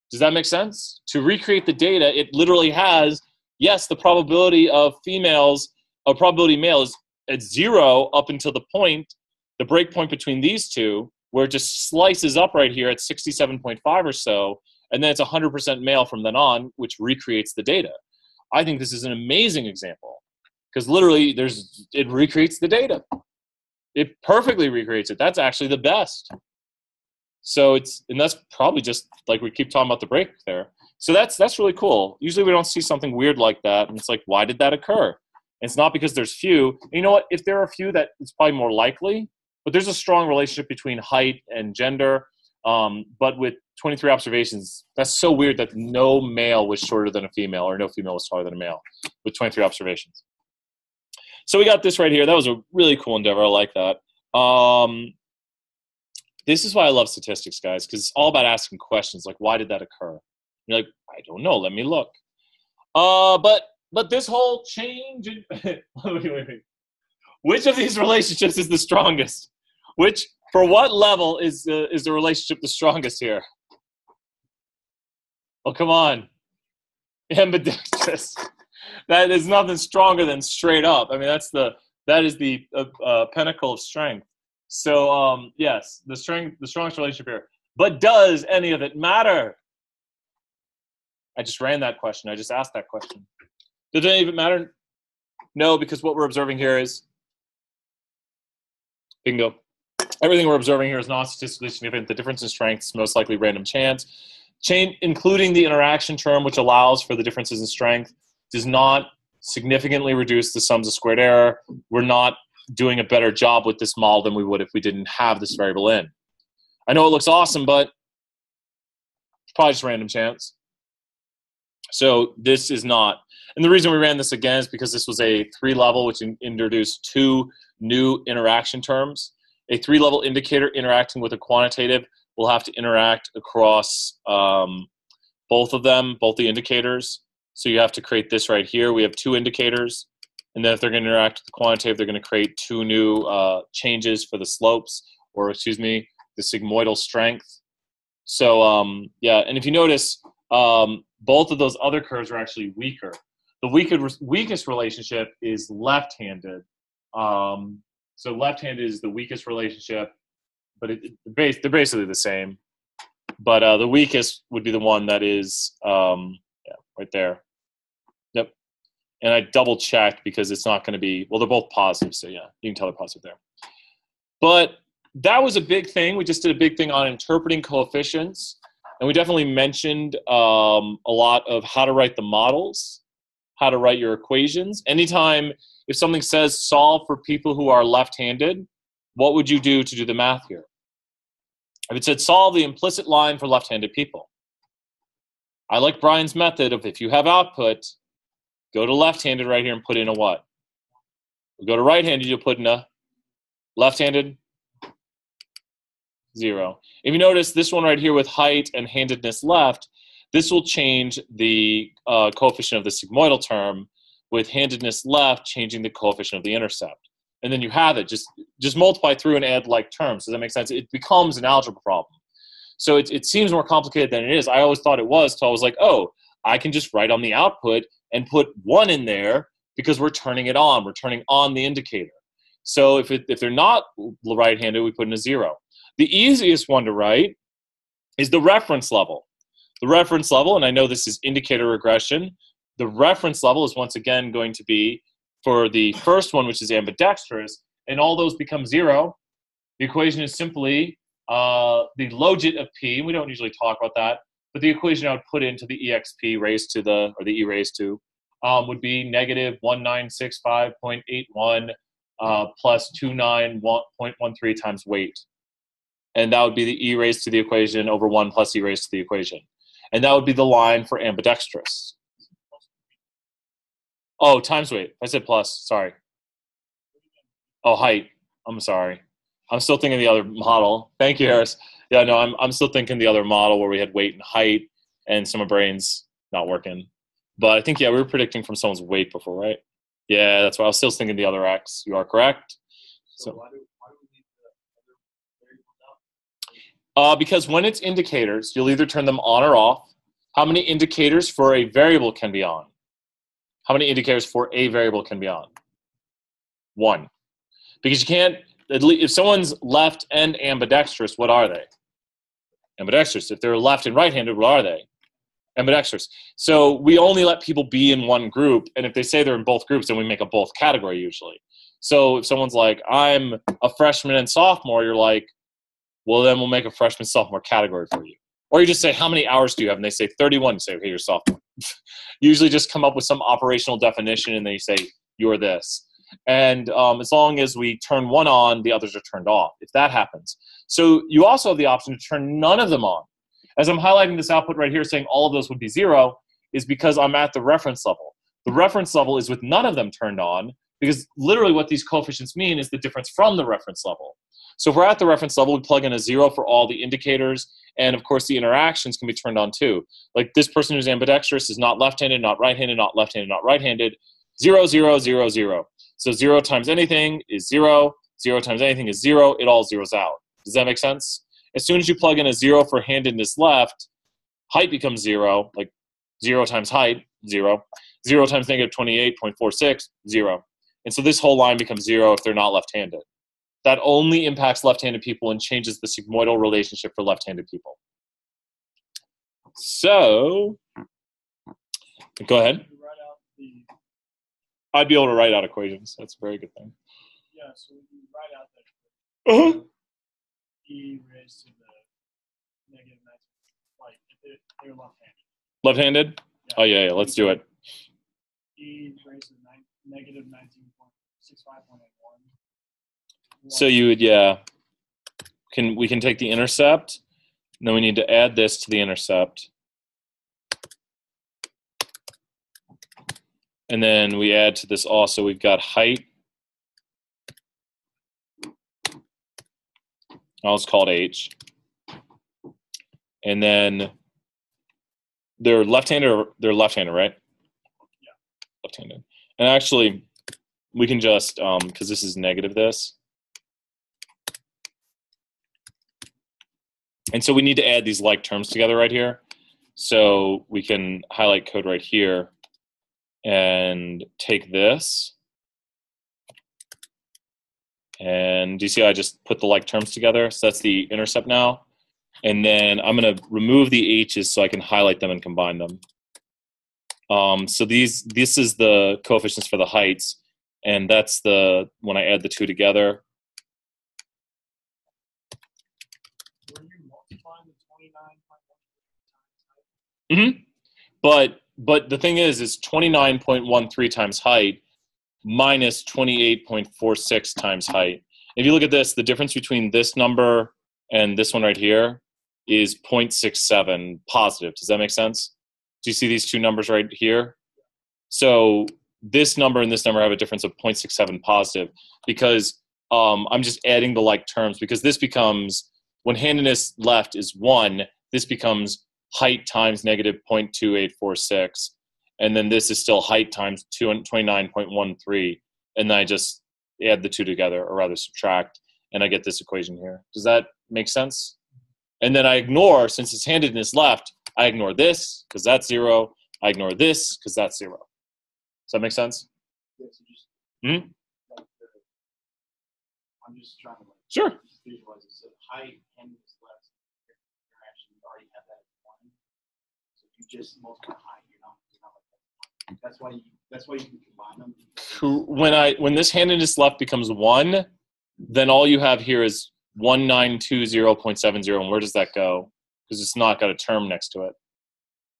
Does that make sense? To recreate the data, it literally has, yes, the probability of females, or probability male is at 0 up until the point, the break point between these two, where it just slices up right here at 67.5 or so, and then it's 100% male from then on, which recreates the data. I think this is an amazing example, because literally it recreates the data. It perfectly recreates it. That's actually the best. So and that's probably just like we keep talking about the break there. So that's really cool. Usually we don't see something weird like that, and it's like, why did that occur? And it's not because there's few. And you know what? If there are few, that it's probably more likely. But there's a strong relationship between height and gender. But with 23 observations, that's so weird that no male was shorter than a female, or no female was taller than a male with 23 observations. So we got this right here. That was a really cool endeavor. I like that. This is why I love statistics, guys, because it's all about asking questions like, why did that occur? You're like, I don't know. Let me look. But this whole change in wait. Which of these relationships is the strongest? For what level is the relationship the strongest here? Oh, come on. Ambidextrous. That is nothing stronger than straight up. I mean, that is the pinnacle of strength. So yes, the strongest relationship here. But does any of it matter? I just ran that question. I just asked that question. Does any of it matter? No, because what we're observing here is bingo. Everything we're observing here is not statistically significant. The difference in strength is most likely random chance. Including the interaction term, which allows for the differences in strength, does not significantly reduce the sums of squared error. We're not doing a better job with this model than we would if we didn't have this variable in. I know it looks awesome, but it's probably just random chance. So this is not. And the reason we ran this again is because this was a 3-level, which introduced 2 new interaction terms. A 3-level indicator interacting with a quantitative will have to interact across both of them, both the indicators. So you have to create this right here. We have 2 indicators. And then if they're going to interact with the quantitative, they're going to create 2 new changes for the slopes, or excuse me, the sigmoidal strength. So yeah, and if you notice, both of those other curves are actually weaker. The weakest relationship is left-handed. So left-handed is the weakest relationship, but they're basically the same. But the weakest would be the one that is yeah, right there. Yep. And I double-checked because it's not going to be, well, they're both positive, so yeah, you can tell they're positive there. But that was a big thing. We just did a big thing on interpreting coefficients. And we definitely mentioned a lot of how to write the models, how to write your equations. Anytime, if something says solve for people who are left-handed, what would you do to do the math here? If it said solve the implicit line for left-handed people, I like Brian's method of if you have output, go to left-handed right here and put in a what? Go to right-handed, you'll put in a left-handed 0. If you notice this one right here with height and handedness left, this will change the coefficient of the sigmoidal term, with handedness left changing the coefficient of the intercept. And then you have it. Just multiply through and add like terms. Does that make sense? It becomes an algebra problem. So it seems more complicated than it is. I always thought it was, so I was like, oh, I can just write on the output and put 1 in there because we're turning it on. We're turning on the indicator. So if they're not right-handed, we put in a 0. The easiest one to write is the reference level. The reference level, and I know this is indicator regression, the reference level is once again going to be for the first one, which is ambidextrous, and all those become 0. The equation is simply the logit of P. We don't usually talk about that, but the equation I would put into the exp raised to the, or the e raised to, would be negative 1965.81 plus 29.13 times weight. And that would be the e raised to the equation over 1 plus e raised to the equation. And that would be the line for ambidextrous. Oh, times weight. I said plus, sorry. Oh, height. I'm sorry. I'm still thinking the other model. Thank you, Harris. Yeah, no, I'm still thinking the other model where we had weight and height, and some of brain's not working. But I think, yeah, we were predicting from someone's weight before, right? Yeah, that's why I was still thinking the other x. You are correct. So why do we leave the other variables out? Because when it's indicators, you'll either turn them on or off. How many indicators for a variable can be on? How many indicators for a variable can be on? 1. Because you can't, if someone's left and ambidextrous, what are they? Ambidextrous. If they're left and right-handed, what are they? Ambidextrous. So we only let people be in one group, and if they say they're in both groups, then we make a both category usually. So if someone's like, I'm a freshman and sophomore, you're like, well, then we'll make a freshman sophomore category for you. Or you just say, how many hours do you have? And they say 31. You say, okay, you're sophomore. Usually just come up with some operational definition, and then you say, you're this. And as long as we turn one on, the others are turned off, if that happens. So you also have the option to turn none of them on. As I'm highlighting this output right here saying all of those would be 0 is because I'm at the reference level. The reference level is with none of them turned on, because literally what these coefficients mean is the difference from the reference level. So if we're at the reference level, we plug in a 0 for all the indicators, and of course the interactions can be turned on too. Like this person who's ambidextrous is not left-handed, not right-handed, not left-handed, not right-handed. 0, 0, 0, 0. So 0 times anything is 0. 0 times anything is 0. It all zeroes out. Does that make sense? As soon as you plug in a 0 for handedness left, height becomes 0. Like 0 times height, 0. 0 times negative 28.46, 0. And so this whole line becomes 0 if they're not left-handed. That only impacts left-handed people and changes the sigmoidal relationship for left-handed people. So, go ahead. I'd be able to write out equations. That's a very good thing.
Yeah, so we can write out that e raised to the negative 19, like if they're left-handed.
Left-handed? Yeah. Oh, yeah, let's do it.
E raised to negative 19.65.81
So you would, yeah. We can take the intercept, and then we need to add this to the intercept. And then we add to this also, we've got height. I'll just call it H. And then they're left-handed, right?
Yeah.
Left-handed. And actually, we can just, because this is negative this. And so we need to add these like terms together right here. So we can highlight code right here and take this. And do you see I just put the like terms together? So that's the intercept now. And then I'm going to remove the H's so I can highlight them and combine them. So this is the coefficients for the heights. And that's when I add the two together.
Were you multiplying the 29.1 times height?
But the thing is 29.13 times height minus 28.46 times height. If you look at this, the difference between this number and this one right here is 0.67 positive. Does that make sense? Do you see these two numbers right here? So this number and this number have a difference of 0.67 positive because I'm just adding the like terms because this becomes, when handedness left is 1, this becomes height times negative 0.2846. And then this is still height times 29.13. And then I just add the two together, or rather subtract, and I get this equation here. Does that make sense? And then I ignore, since it's handedness left, I ignore this, because that's 0. I ignore this, because that's 0. Does that make sense?
Yeah, so just,
Hmm?
like I'm just trying to
Sure.
just visualize it. So height and this left, you're actually already have that as 1. So you just multiply height. You're not like that. That's why you can combine them.
When this handedness left becomes 1, then all you have here is 1920.70. And where does that go? Because it's not got a term next to it.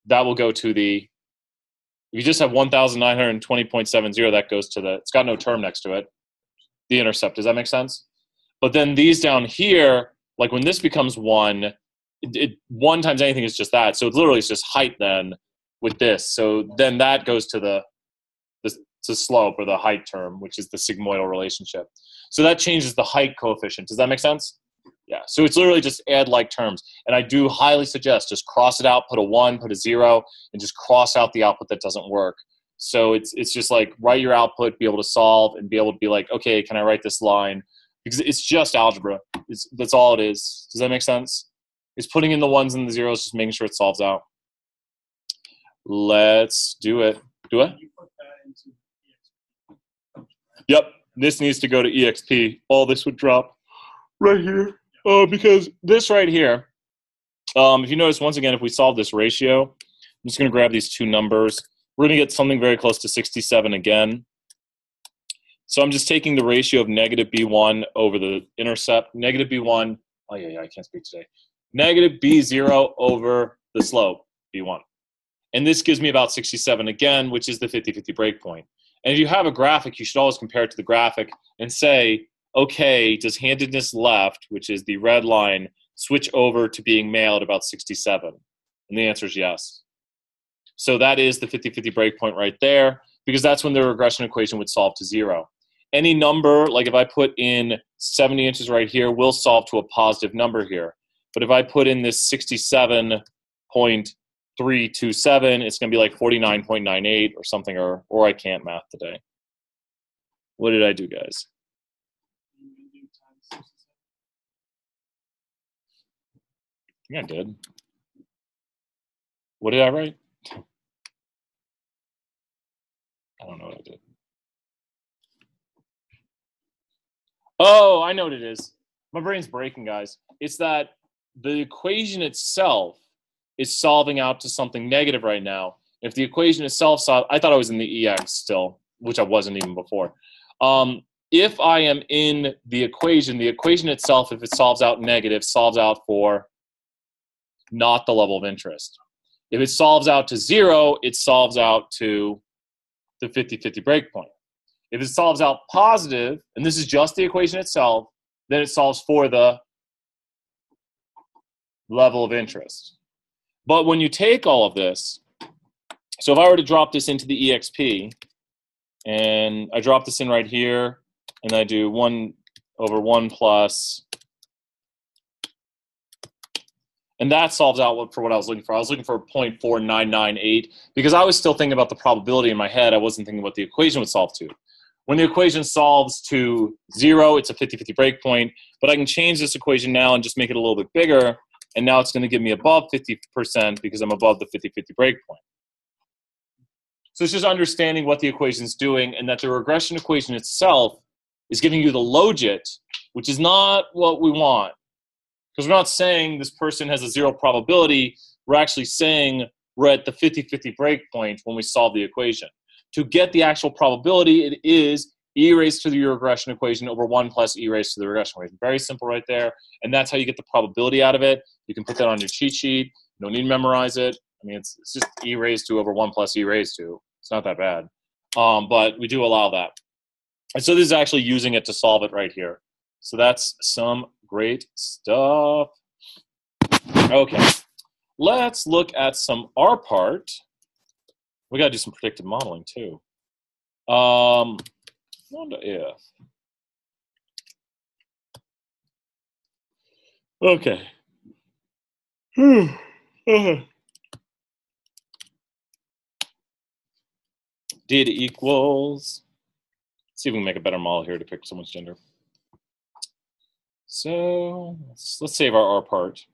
That will go to if you just have 1920.70, that goes to it's got no term next to it, the intercept. Does that make sense? But then these down here, like when this becomes 1, 1 times anything is just that. So it's literally just height then with this. So then that goes to the slope, or the height term, which is the sigmoidal relationship. So that changes the height coefficient. Does that make sense? Yeah. So it's literally just add like terms. And I do highly suggest just cross it out, put a 1, put a 0, and just cross out the output that doesn't work. So it's just like write your output, be able to solve, and be able to be like, okay, can I write this line? Because it's just algebra. That's all it is. Does that make sense? It's putting in the 1s and the 0s, just making sure it solves out. Let's do it. Do it?
You put that into EXP.
Yep. This needs to go to EXP. All this would drop right here. Because this right here, if you notice, once again, if we solve this ratio, I'm just going to grab these two numbers. We're going to get something very close to 67 again. So I'm just taking the ratio of negative B1 over the intercept. Negative B1, oh yeah, I can't speak today. Negative B0 over the slope, B1. And this gives me about 67 again, which is the 50-50 breakpoint. And if you have a graphic, you should always compare it to the graphic and say, okay, does handedness left, which is the red line, switch over to being male at about 67? And the answer is yes. So that is the 50-50 breakpoint right there, because that's when the regression equation would solve to 0. Any number, like if I put in 70 inches right here, will solve to a positive number here. But if I put in this 67.327, it's going to be like 49.98 or something, or I can't math today. What did I do, guys? I think I did. What did I write? I don't know what I did. Oh, I know what it is. My brain's breaking, guys. It's that the equation itself is solving out to something negative right now. If the equation itself I thought I was in the EX still, which I wasn't even before. If I am in the equation itself, if it solves out negative, solves out for not the level of interest. If it solves out to 0, it solves out to the 50-50 breakpoint. If it solves out positive, and this is just the equation itself, then it solves for the level of interest. But when you take all of this, so if I were to drop this into the EXP, and I drop this in right here, and I do 1 over 1 plus, and that solves out for what I was looking for. I was looking for 0.4998 because I was still thinking about the probability in my head. I wasn't thinking what the equation would solve to. When the equation solves to 0, it's a 50-50 breakpoint, but I can change this equation now and just make it a little bit bigger, and now it's going to give me above 50% because I'm above the 50-50 breakpoint. So it's just understanding what the equation is doing, and that the regression equation itself is giving you the logit, which is not what we want. Because we're not saying this person has a 0 probability. We're actually saying we're at the 50-50 breakpoint when we solve the equation. To get the actual probability, it is e raised to the regression equation over 1 plus e raised to the regression equation. Very simple right there. And that's how you get the probability out of it. You can put that on your cheat sheet. You don't need to memorize it. I mean, it's just e raised to over 1 plus e raised to. It's not that bad. But we do allow that. And so this is actually using it to solve it right here. So that's some great stuff. Okay, let's look at some R part. We got to do some predictive modeling too. Wonder if. Okay. Data equals. Let's see if we can make a better model here to pick someone's gender. So let's save our R part.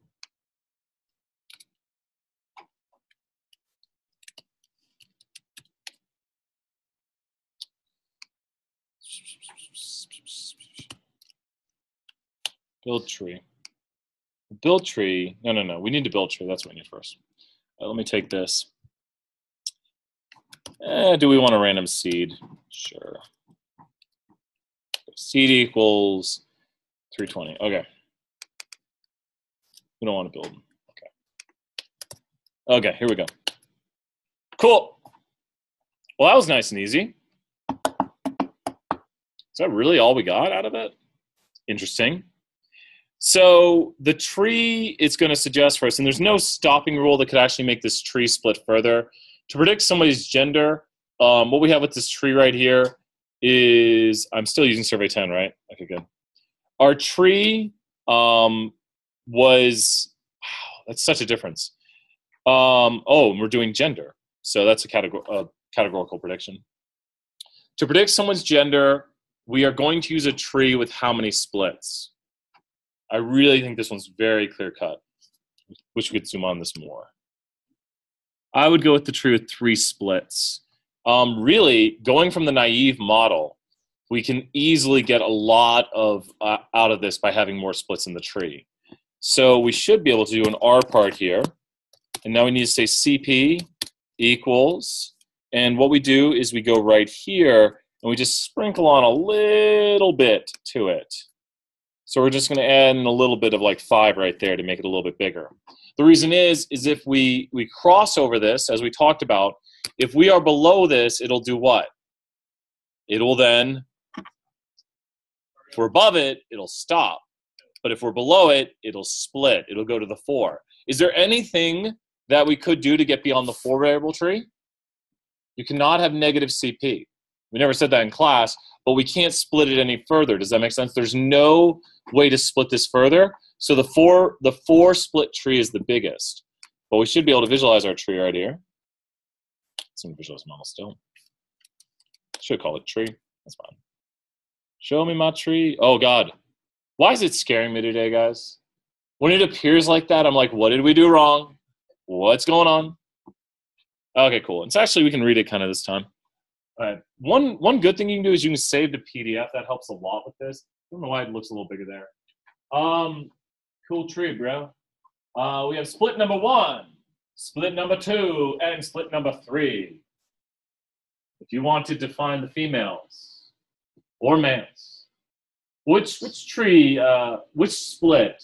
Build tree. Build tree. No. We need to build tree. That's what we need first. Let me take this. Do we want a random seed? Sure. Seed equals 320. Okay. We don't want to build. Okay, here we go. Cool. Well, that was nice and easy. Is that really all we got out of it? Interesting. So the tree it's going to suggest for us, and there's no stopping rule that could actually make this tree split further. To predict somebody's gender, what we have with this tree right here is, I'm still using survey 10, right? Okay, good. Our tree was, wow, that's such a difference. Oh, we're doing gender. So that's a categorical prediction. To predict someone's gender, we are going to use a tree with how many splits? I really think this one's very clear-cut. Wish we could zoom on this more. I would go with the tree with 3 splits. Really, going from the naive model, we can easily get a lot of out of this by having more splits in the tree. So we should be able to do an R part here. And now we need to say CP equals. And what we do is we go right here, and we just sprinkle on a little bit to it. So we're just going to add in a little bit of like 5 right there to make it a little bit bigger. The reason is if we cross over this, as we talked about, if we are below this, it'll do what? It'll then, if we're above it, it'll stop. But if we're below it, it'll split. It'll go to the 4. Is there anything that we could do to get beyond the 4 variable tree? You cannot have negative CP. We never said that in class, but we can't split it any further. Does that make sense? There's no way to split this further. So the 4 split tree is the biggest. But we should be able to visualize our tree right here. It's in visualize model still. Should call it tree. That's fine. Show me my tree. Oh, God. Why is it scaring me today, guys? When it appears like that, I'm like, what did we do wrong? What's going on? Okay, cool. It's actually, we can read it kind of this time. All right. One good thing you can do is you can save the PDF. That helps a lot with this. I don't know why it looks a little bigger there. Cool tree, bro. We have split number 1, split number 2, and split number 3. If you want to define the females or males, which tree, which split?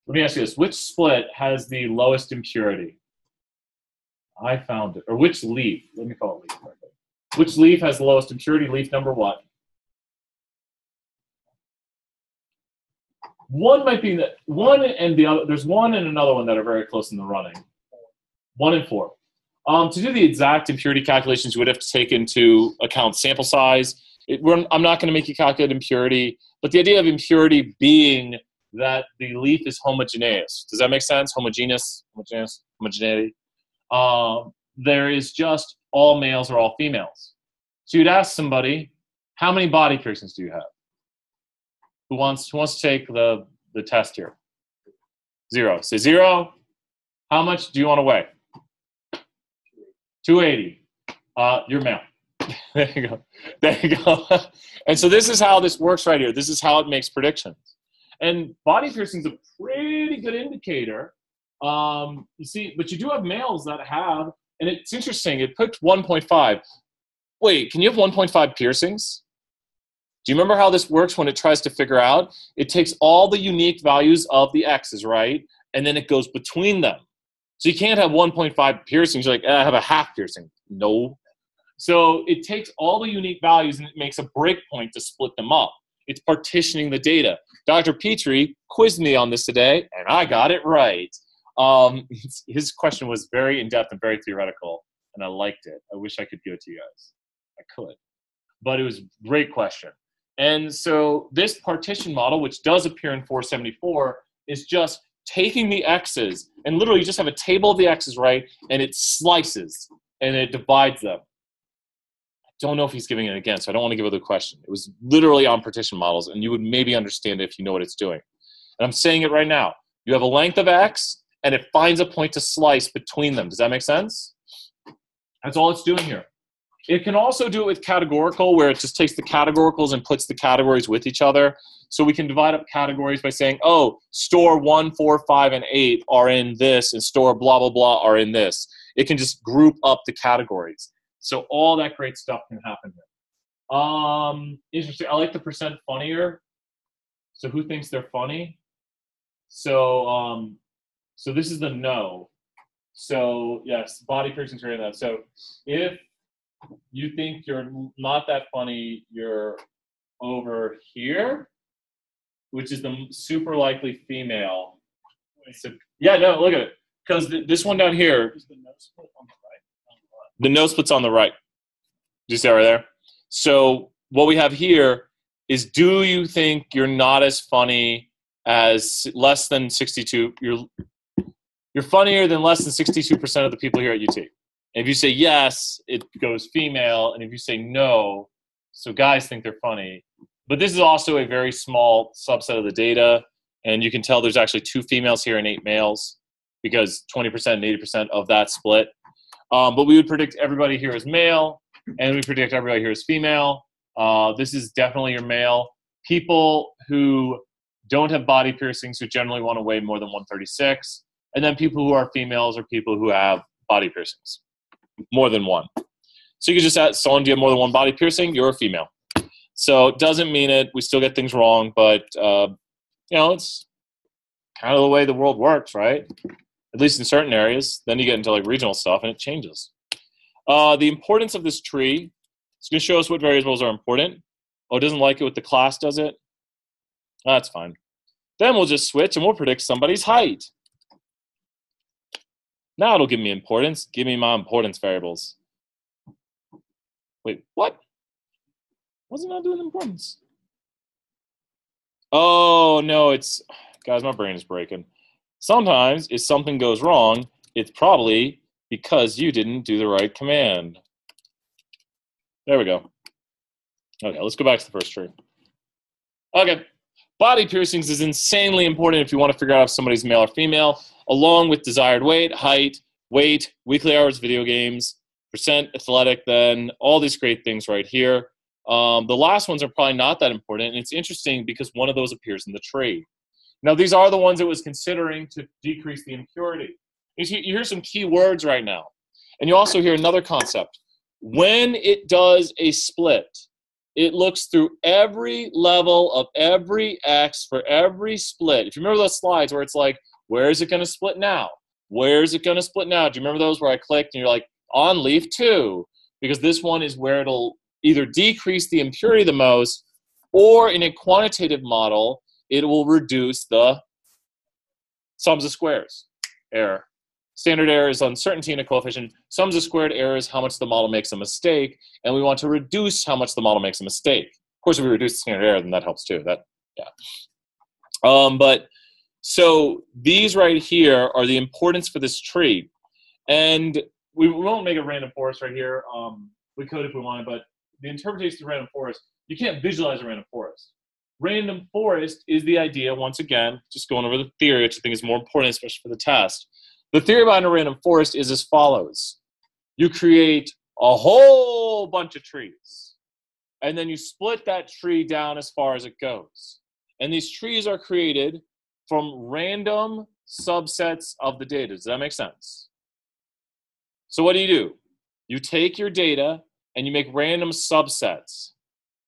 Let me ask you this: which split has the lowest impurity? I found it. Or which leaf? Let me call it leaf. Which leaf has the lowest impurity? Leaf number what? One might be the one and the other. There's one and another one that are very close in the running. 1 and 4. To do the exact impurity calculations, you would have to take into account sample size. I'm not going to make you calculate impurity, but the idea of impurity being that the leaf is homogeneous. Does that make sense? Homogeneity. There is just all males or all females. So you'd ask somebody, how many body piercings do you have? Who wants to take the test here? 0. Say 0. How much do you want to weigh? 280. You're male. There you go. There you go. And so this is how this works right here. This is how it makes predictions. And body piercing is a pretty good indicator. You see, but you do have males that have, and it's interesting, it picked 1.5. Wait, can you have 1.5 piercings? Do you remember how this works when it tries to figure out? It takes all the unique values of the X's, right? And then it goes between them. So you can't have 1.5 piercings. You're like, I have a half piercing. No. So it takes all the unique values and it makes a breakpoint to split them up. It's partitioning the data. Dr. Petrie quizzed me on this today, and I got it right. His question was very in-depth and very theoretical, and I liked it. I wish I could give it to you guys. I could. But it was a great question. And so this partition model, which does appear in 474, is just taking the X's, and literally you just have a table of the X's, right, and it slices, and it divides them. I don't know if he's giving it again, so I don't want to give it the question. It was literally on partition models, and you would maybe understand it if you know what it's doing. And I'm saying it right now. You have a length of X, and it finds a point to slice between them. Does that make sense? That's all it's doing here. It can also do it with categorical, where it just takes the categoricals and puts the categories with each other. So we can divide up categories by saying, oh, store 1, 4, 5, and 8 are in this, and store blah, blah, blah are in this. It can just group up the categories. So all that great stuff can happen here. Interesting. I like the percent funnier. So who thinks they're funny? So so this is the no. So yes, body piercings are in that. So if you think you're not that funny, you're over here, which is the super likely female. So, yeah, no, look at it. Because this one down here, is the no split on the right? The no split's on the right. Do you see it right there? So what we have here is, do you think you're not as funny as less than 62? You're funnier than less than 62% of the people here at UT. And if you say yes, it goes female. And if you say no, so guys think they're funny. But this is also a very small subset of the data. And you can tell there's actually 2 females here and 8 males, because 20% and 80% of that split. But we would predict everybody here is male, and we predict everybody here is female. This is definitely your male. People who don't have body piercings, who generally want to weigh more than 136. And then people who are females are people who have body piercings. More than one. So you can just ask someone, do you have more than one body piercing? You're a female. So it doesn't mean it. We still get things wrong, but it's kind of the way the world works, right? At least in certain areas. Then you get into like regional stuff and it changes. The importance of this tree, it's going to show us what variables are important. Oh, it doesn't like it with the class, does it? That's fine. Then we'll just switch and we'll predict somebody's height. Now it'll give me importance. Give me my importance variables. Wait, what? Wasn't I doing importance? Oh, no, guys, my brain is breaking. Sometimes if something goes wrong, it's probably because you didn't do the right command. There we go. Okay, let's go back to the first tree. Okay, body piercings is insanely important if you want to figure out if somebody's male or female, along with desired weight, height, weight, weekly hours, video games, percent athletic, then all these great things right here. The last ones are probably not that important, and it's interesting because one of those appears in the tree. Now, these are the ones it was considering to decrease the impurity. You hear some key words right now, and you also hear another concept. When it does a split, it looks through every level of every X for every split. If you remember those slides where it's like, where is it going to split now? Where is it going to split now? Do you remember those where I clicked and you're like, on leaf 2, because this one is where it'll either decrease the impurity the most, or in a quantitative model, it will reduce the sums of squares error. Standard error is uncertainty in a coefficient. Sums of squared error is how much the model makes a mistake, and we want to reduce how much the model makes a mistake. Of course, if we reduce the standard error, then that helps too. But so these right here are the importance for this tree. And we won't make a random forest right here. We could if we wanted, but the interpretation of random forest, you can't visualize a random forest. Random forest is the idea, once again, just going over the theory, which I think is more important, especially for the test. The theory behind a random forest is as follows. You create a whole bunch of trees, and then you split that tree down as far as it goes. And these trees are created from random subsets of the data. Does that make sense? So what do? You take your data and you make random subsets.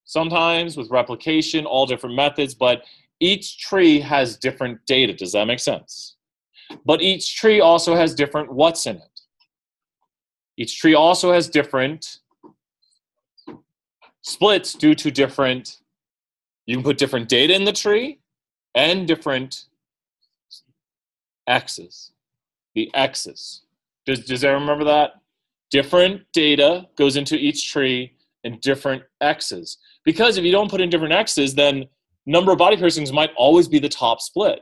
Sometimes with replication, all different methods, but each tree has different data. Does that make sense? But each tree also has different what's in it. Each tree also has different splits due to different, you can put different data in the tree and different x's. The x's. Does everyone remember that? Different data goes into each tree and different x's. Because if you don't put in different x's, then number of body piercings might always be the top split.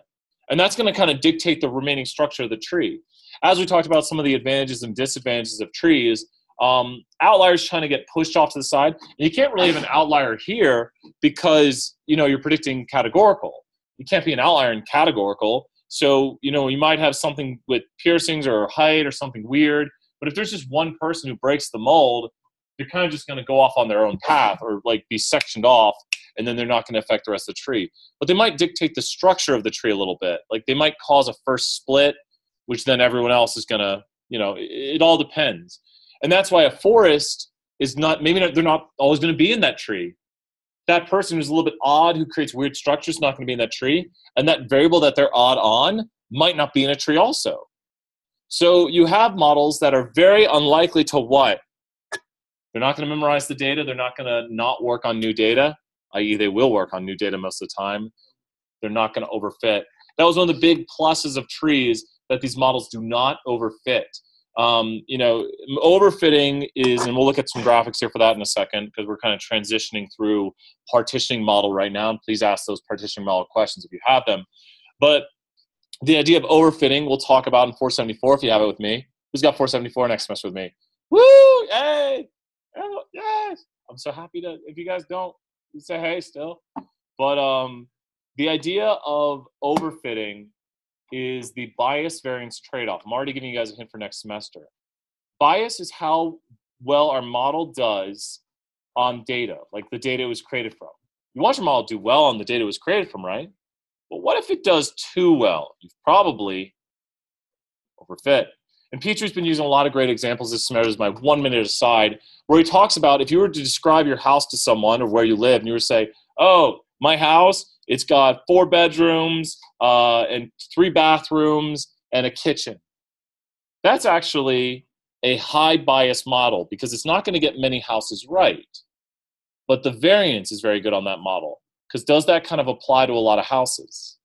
And that's going to kind of dictate the remaining structure of the tree. As we talked about some of the advantages and disadvantages of trees, outliers trying to get pushed off to the side. And you can't really have an outlier here because, you're predicting categorical. You can't be an outlier in categorical. So, you might have something with piercings or height or something weird. But if there's just one person who breaks the mold, they're kind of just going to go off on their own path or be sectioned off, and then they're not going to affect the rest of the tree. But they might dictate the structure of the tree a little bit. Like they might cause a first split, which then everyone else is going to, it all depends. And that's why a forest is they're not always going to be in that tree. That person who's a little bit odd, who creates weird structures, is not going to be in that tree. And that variable that they're odd on might not be in a tree also. So you have models that are very unlikely to what? They're not going to memorize the data. They're not going to not work on new data, i.e. they will work on new data most of the time. They're not going to overfit. That was one of the big pluses of trees, that these models do not overfit. Overfitting is, and we'll look at some graphics here for that in a second, because we're kind of transitioning through partitioning model right now. And please ask those partitioning model questions if you have them. But the idea of overfitting, we'll talk about in 474 if you have it with me. Who's got 474 next semester with me? Woo! Yay! Oh, yes! I'm so happy to, if you guys don't, you say hey still. But the idea of overfitting is the bias variance trade-off. I'm already giving you guys a hint for next semester. Bias is how well our model does on data, like the data it was created from. You want your model to do well on the data it was created from, right? But what if it does too well? You've probably overfit. And Petrie's been using a lot of great examples this semester as my 1 minute aside, where he talks about if you were to describe your house to someone or where you live, and you were to say, oh, my house, it's got 4 bedrooms and 3 bathrooms and a kitchen. That's actually a high bias model because it's not going to get many houses right. But the variance is very good on that model because does that kind of apply to a lot of houses?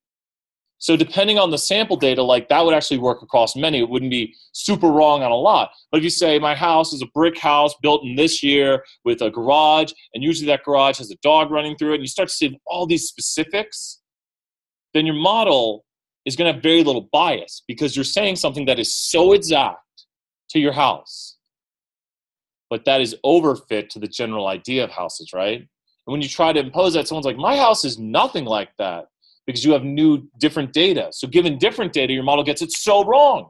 So depending on the sample data, like that would actually work across many. It wouldn't be super wrong on a lot. But if you say my house is a brick house built in this year with a garage, and usually that garage has a dog running through it, and you start to see all these specifics, then your model is going to have very little bias because you're saying something that is so exact to your house, but that is overfit to the general idea of houses, right? And when you try to impose that, someone's like, my house is nothing like that. Because you have different data. So given different data, your model gets it so wrong.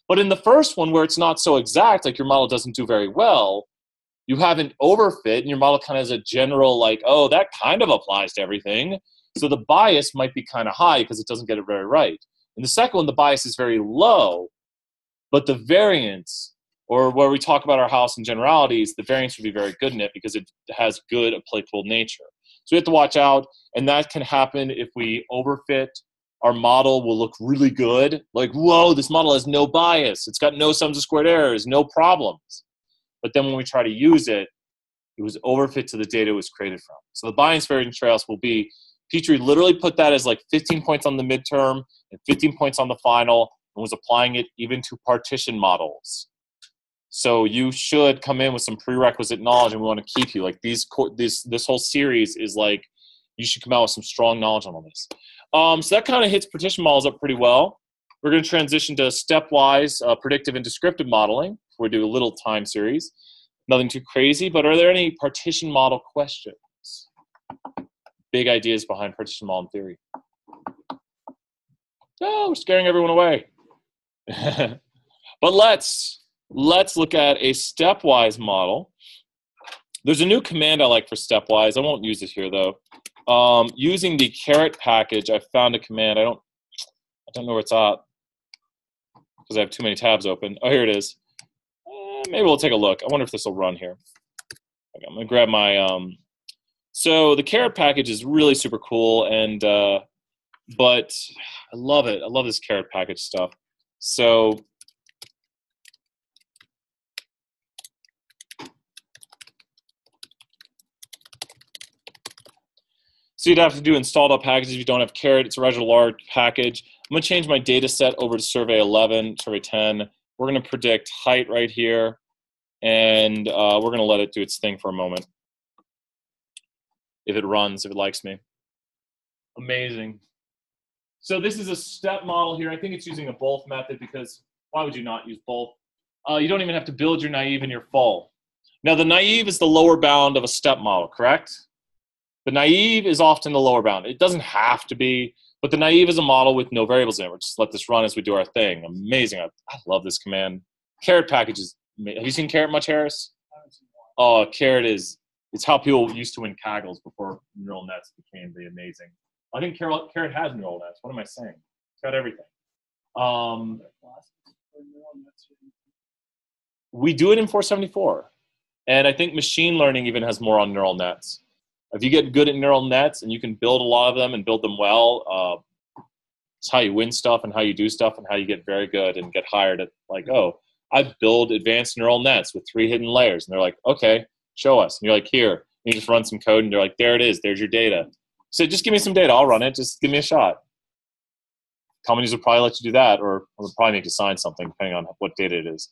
But in the first one where it's not so exact, like your model doesn't do very well, you haven't overfit and your model kind of has a general like, oh, that kind of applies to everything. So the bias might be kind of high because it doesn't get it very right. In the second one, the bias is very low, but the variance, or where we talk about our house in generalities, the variance would be very good in it because it has good applicable nature. So we have to watch out, and that can happen if we overfit. Our model will look really good, like, whoa, this model has no bias. It's got no sums of squared errors, no problems. but then when we try to use it, it was overfit to the data it was created from. So the bias variance trace will be, Petrie literally put that as like 15 points on the midterm and 15 points on the final, and was applying it even to partition models. So you should come in with some prerequisite knowledge, and we want to keep you. Like this whole series is like, you should come out with some strong knowledge on all this. So that kind of hits partition models up pretty well. We're going to transition to stepwise predictive and descriptive modeling. We'll do a little time series. Nothing too crazy, but are there any partition model questions? Big ideas behind partition model theory. Oh, we're scaring everyone away. But let's look at a stepwise model. There's a new command I like for stepwise. I won't use it here though. Using the caret package, I found a command. I don't know where it's at because I have too many tabs open. Oh, here it is. Maybe we'll take a look. I wonder if this will run here. Okay, I'm gonna grab my. So the caret package is really super cool, and but I love it. I love this caret package stuff. So you'd have to do installed packages if you don't have caret. It's a regular large package. I'm going to change my data set over to survey 11, survey 10. We're going to predict height right here, and we're going to let it do its thing for a moment. If it runs, if it likes me. Amazing. So this is a step model here. I think it's using a both method because why would you not use both? You don't even have to build your naive and your full. Now the naive is the lower bound of a step model, correct? The naive is often the lower bound. It doesn't have to be, but the naive is a model with no variables in it. We'll just let this run as we do our thing. Amazing. I love this command. Caret package is, have you seen caret much, Harris? Oh, caret is, it's how people used to win Kaggles before neural nets became the amazing. I think caret has neural nets. What am I saying? It's got everything. We do it in 474. And I think machine learning even has more on neural nets. If you get good at neural nets and you can build a lot of them and build them well, it's how you win stuff and how you do stuff and how you get very good and get hired at like, oh, I build advanced neural nets with 3 hidden layers. And they're like, okay, show us. And you're like, here. And you just run some code and they're like, there it is. There's your data. So just give me some data. I'll run it. Just give me a shot. Companies will probably let you do that, or they'll probably make you sign something depending on what data it is.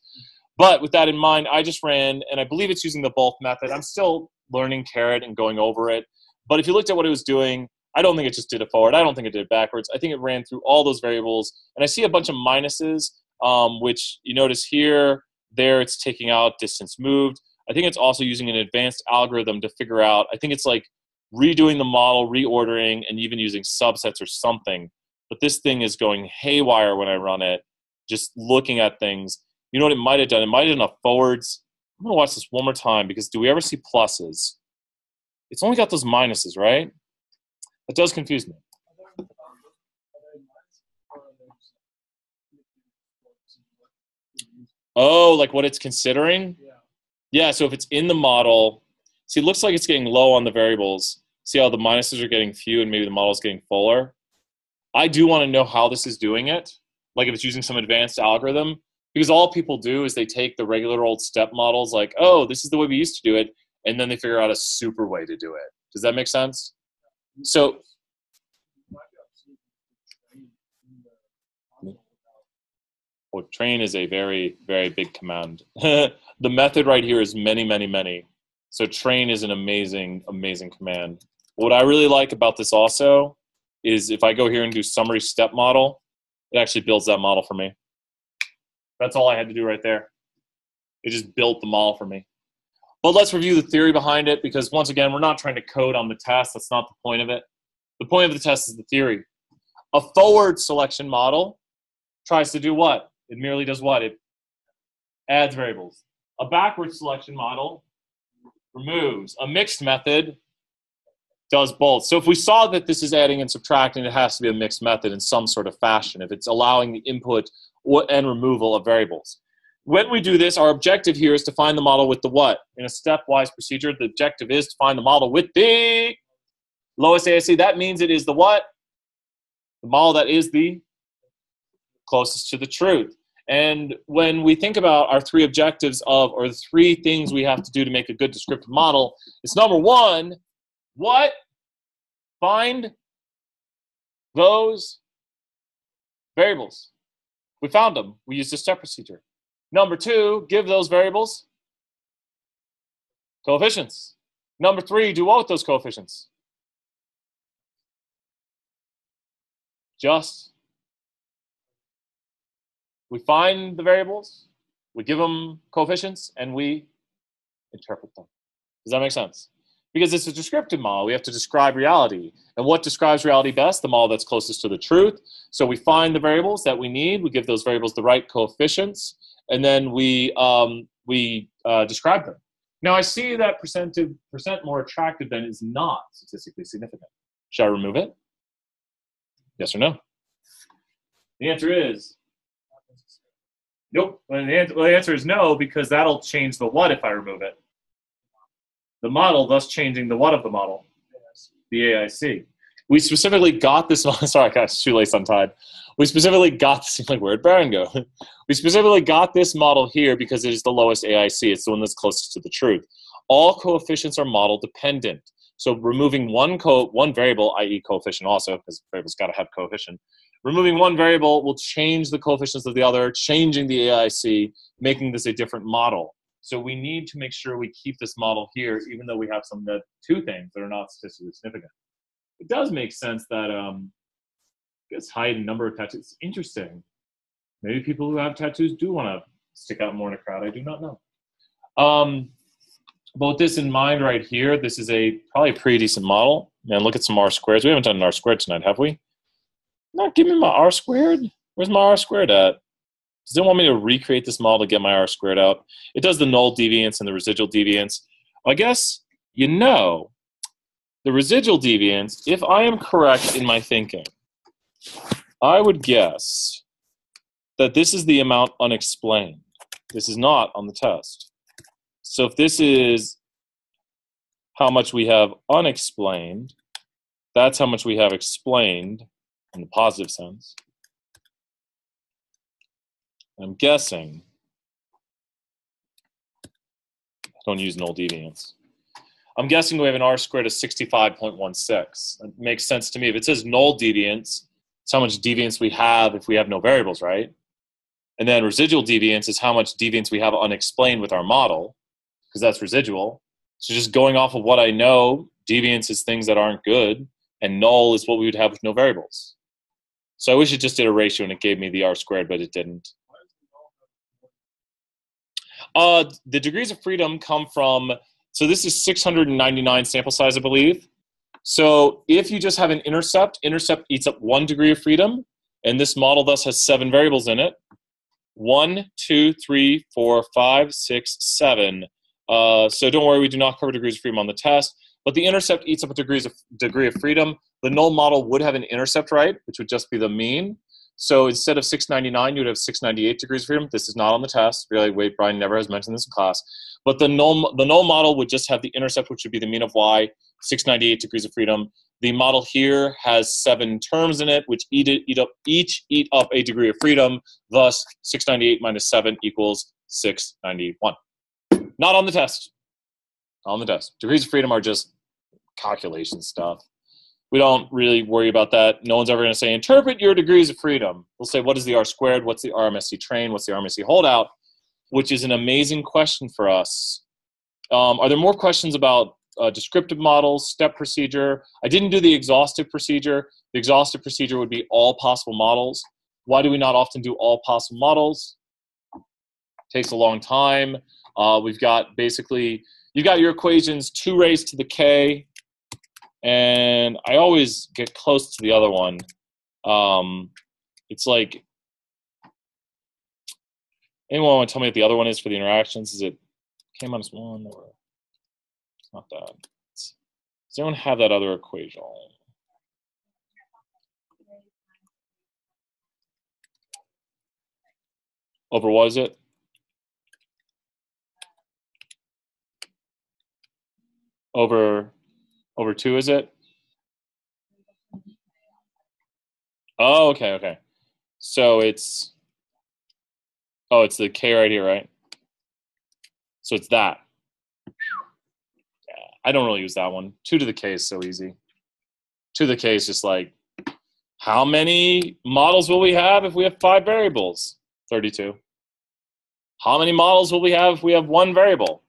But with that in mind, I just ran, and I believe it's using the both method. I'm still learning caret and going over it. But if you looked at what it was doing, I don't think it just did it forward. I don't think it did it backwards. I think it ran through all those variables. And I see a bunch of minuses, which you notice here, there it's taking out distance moved. I think it's also using an advanced algorithm to figure out, I think it's like redoing the model, reordering, and even using subsets or something. But this thing is going haywire when I run it, just looking at things. You know what it might have done? It might have done a forwards. I'm going to watch this one more time because do we ever see pluses? It's only got those minuses, right? That does confuse me. Oh, like what it's considering? Yeah, so if it's in the model, see, it looks like it's getting low on the variables. See how the minuses are getting few and maybe the model's getting fuller? I do want to know how this is doing it, like if it's using some advanced algorithm, because all people do is they take the regular old step models like, oh, this is the way we used to do it, and then they figure out a super way to do it. Does that make sense? So, well, train is a very, very big command. The method right here is many, many, many. So train is an amazing, amazing command. What I really like about this also is if I go here and do summary step model, it actually builds that model for me. That's all I had to do right there. It just built the model for me. But let's review the theory behind it because once again, we're not trying to code on the test. That's not the point of it. The point of the test is the theory. A forward selection model tries to do what? It merely does what? It adds variables. A backward selection model removes. A mixed method does both. So if we saw that this is adding and subtracting, it has to be a mixed method in some sort of fashion if it's allowing the input and removal of variables. When we do this, our objective here is to find the model with the what? In a stepwise procedure, the objective is to find the model with the lowest ASC. That means it is the what? The model that is the closest to the truth. And when we think about our three objectives or the three things we have to do to make a good descriptive model, it's number one, what? Find those variables. We found them. We used a step procedure. Number two, give those variables coefficients. Number three, do what with those coefficients? We find the variables, we give them coefficients, and we interpret them. Does that make sense? Because it's a descriptive model, we have to describe reality. And what describes reality best? The model that's closest to the truth. So we find the variables that we need, we give those variables the right coefficients, and then we describe them. Now I see that percent more attractive than is not statistically significant. Should I remove it? Yes or no? The answer is nope. Well, the answer is no, because that'll change the what if I remove it. The model, thus changing the what of the model. The AIC. We specifically got this model. Sorry, I got shoelace untied. We specifically got this. Like, where'd Baron go? We specifically got this model here because it is the lowest AIC. It's the one that's closest to the truth. All coefficients are model dependent. So removing one variable, i.e. coefficient also, because variable's got to have coefficient. Removing one variable will change the coefficients of the other, changing the AIC, making this a different model. So we need to make sure we keep this model here, even though we have two things that are not statistically significant. It does make sense that it's height and number of tattoos. It's interesting. Maybe people who have tattoos do want to stick out more in a crowd. I do not know. But with this in mind right here, this is probably a pretty decent model. Man, look at some R squares. We haven't done an R squared tonight, have we? Not give me my R squared. Where's my R squared at? Does it want me to recreate this model to get my R squared out? It does the null deviance and the residual deviance. I guess, the residual deviance, if I am correct in my thinking, I would guess that this is the amount unexplained. This is not on the test. So if this is how much we have unexplained, that's how much we have explained in the positive sense. I'm guessing, don't use null deviance. I'm guessing we have an R squared of 65.16. That makes sense to me. If it says null deviance, it's how much deviance we have if we have no variables, right? And then residual deviance is how much deviance we have unexplained with our model, because that's residual. So just going off of what I know, deviance is things that aren't good, and null is what we would have with no variables. So I wish it just did a ratio and it gave me the R squared, but it didn't. The degrees of freedom come from, so this is 699 sample size, I believe. So if you just have an intercept eats up 1 degree of freedom, and this model thus has 7 variables in it. 1, 2, 3, 4, 5, 6, 7. So don't worry, we do not cover degrees of freedom on the test, but the intercept eats up a degree of freedom. The null model would have an intercept, right, which would just be the mean. So instead of 699, you would have 698 degrees of freedom. This is not on the test. Really, wait, Brian never has mentioned this in class. But the null model would just have the intercept, which would be the mean of y, 698 degrees of freedom. The model here has 7 terms in it, which each eat up a degree of freedom. Thus, 698 minus 7 equals 691. Not on the test. Not on the test. Degrees of freedom are just calculation stuff. We don't really worry about that. No one's ever going to say, interpret your degrees of freedom. We'll say, what is the R squared? What's the RMSE train? What's the RMSE holdout? Which is an amazing question for us. Are there more questions about descriptive models, step procedure? I didn't do the exhaustive procedure. The exhaustive procedure would be all possible models. Why do we not often do all possible models? It takes a long time. We've got basically, you've got your equations 2 raised to the k, and I always get close to the other one. It's like, anyone want to tell me what the other one is for the interactions? Is it k minus 1 or it's not that? Does anyone have that other equation? Over what is it? Over 2, is it? Oh, okay. So it's Oh, it's the K right here, right? So it's that. Yeah, I don't really use that one. 2 to the K is so easy. 2 to the K is just like, how many models will we have if we have 5 variables? 32. How many models will we have if we have 1 variable?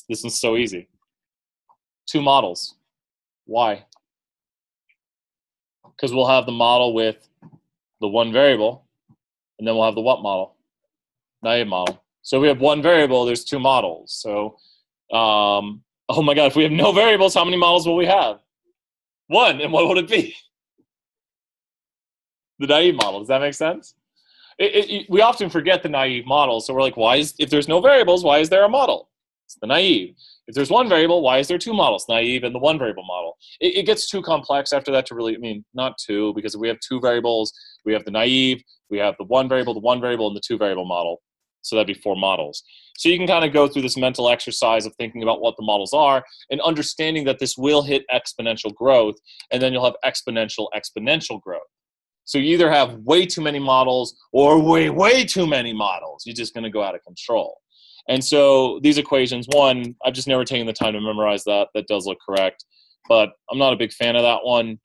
This is so easy. 2 models. Why? Because we'll have the model with the 1 variable, and then we'll have the what model? Naive model. So we have 1 variable, there's 2 models. So, oh my God, if we have no variables, how many models will we have? 1, and what would it be? The naive model. Does that make sense? We often forget the naive model, so we're like, if there's no variables, why is there a model? It's the naive. If there's 1 variable, why is there 2 models? Naive and the 1 variable model. It gets too complex after that to really, I mean, not 2, because if we have 2 variables, we have the naive, we have the 1 variable, and the 2 variable model. So that'd be 4 models. So you can kind of go through this mental exercise of thinking about what the models are and understanding that this will hit exponential growth, and then you'll have exponential growth. So you either have way too many models or way too many models. You're just going to go out of control. And so these equations, one, I've just never taken the time to memorize that. That does look correct. But I'm not a big fan of that one.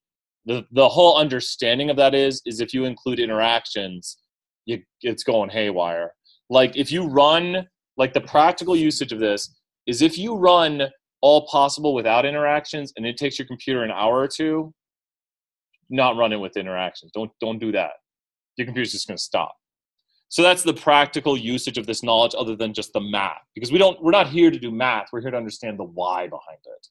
The whole understanding of that is if you include interactions, it's going haywire. Like if you run, like the practical usage of this is if you run all possible without interactions and it takes your computer an hour or two, not run it with interactions. Don't do that. Your computer's just going to stop. So that's the practical usage of this knowledge other than just the math. Because we're not here to do math. We're here to understand the why behind it.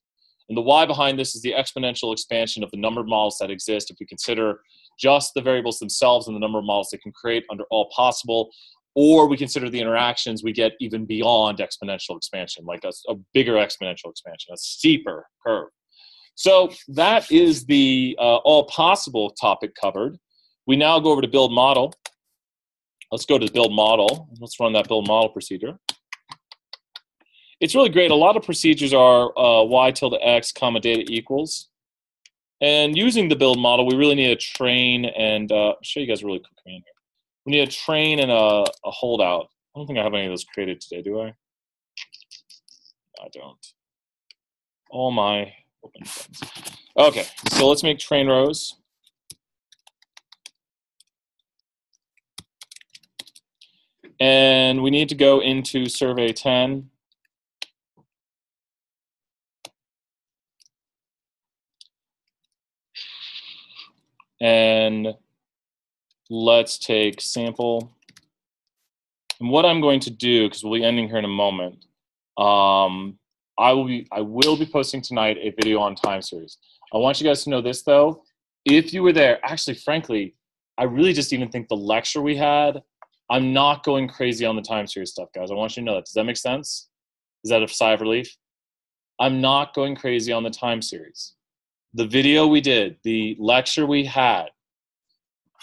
And the why behind this is the exponential expansion of the number of models that exist if we consider just the variables themselves and the number of models they can create under all possible, or we consider the interactions, we get even beyond exponential expansion, like a bigger exponential expansion, a steeper curve. So that is the all possible topic covered. We now go over to build model. Let's go to build model. Let's run that build model procedure. It's really great. A lot of procedures are y tilde x comma data equals. And using the build model, we really need a train and I'll show you guys a really quick command here. We need a train and a holdout. I don't think I have any of those created today, do I? I don't. All my open things. Okay, so let's make train rows. And we need to go into survey 10. And let's take sample. And what I'm going to do, because we'll be ending here in a moment, I will be posting tonight a video on time series. I want you guys to know this though. If you were there, actually, frankly, I really just even think the lecture we had, I'm not going crazy on the time series stuff, guys. I want you to know that. Does that make sense? Is that a sigh of relief? I'm not going crazy on the time series. The video we did, the lecture we had,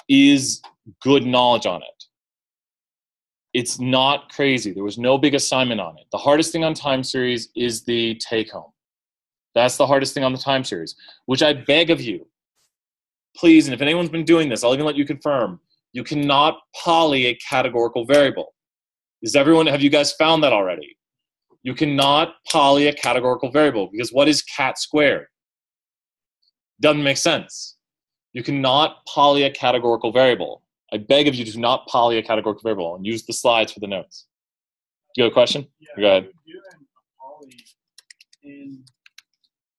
is good knowledge on it. It's not crazy. There was no big assignment on it. The hardest thing on time series is the take home. That's the hardest thing on the time series, which I beg of you, please, and if anyone's been doing this, I'll even let you confirm, you cannot poly a categorical variable. Have you guys found that already? You cannot poly a categorical variable because what is cat squared? Doesn't make sense. You cannot poly a categorical variable. I beg of you to not poly a categorical variable and use the slides for the notes. Do you have a question?
Yeah,
go ahead.
Given a poly in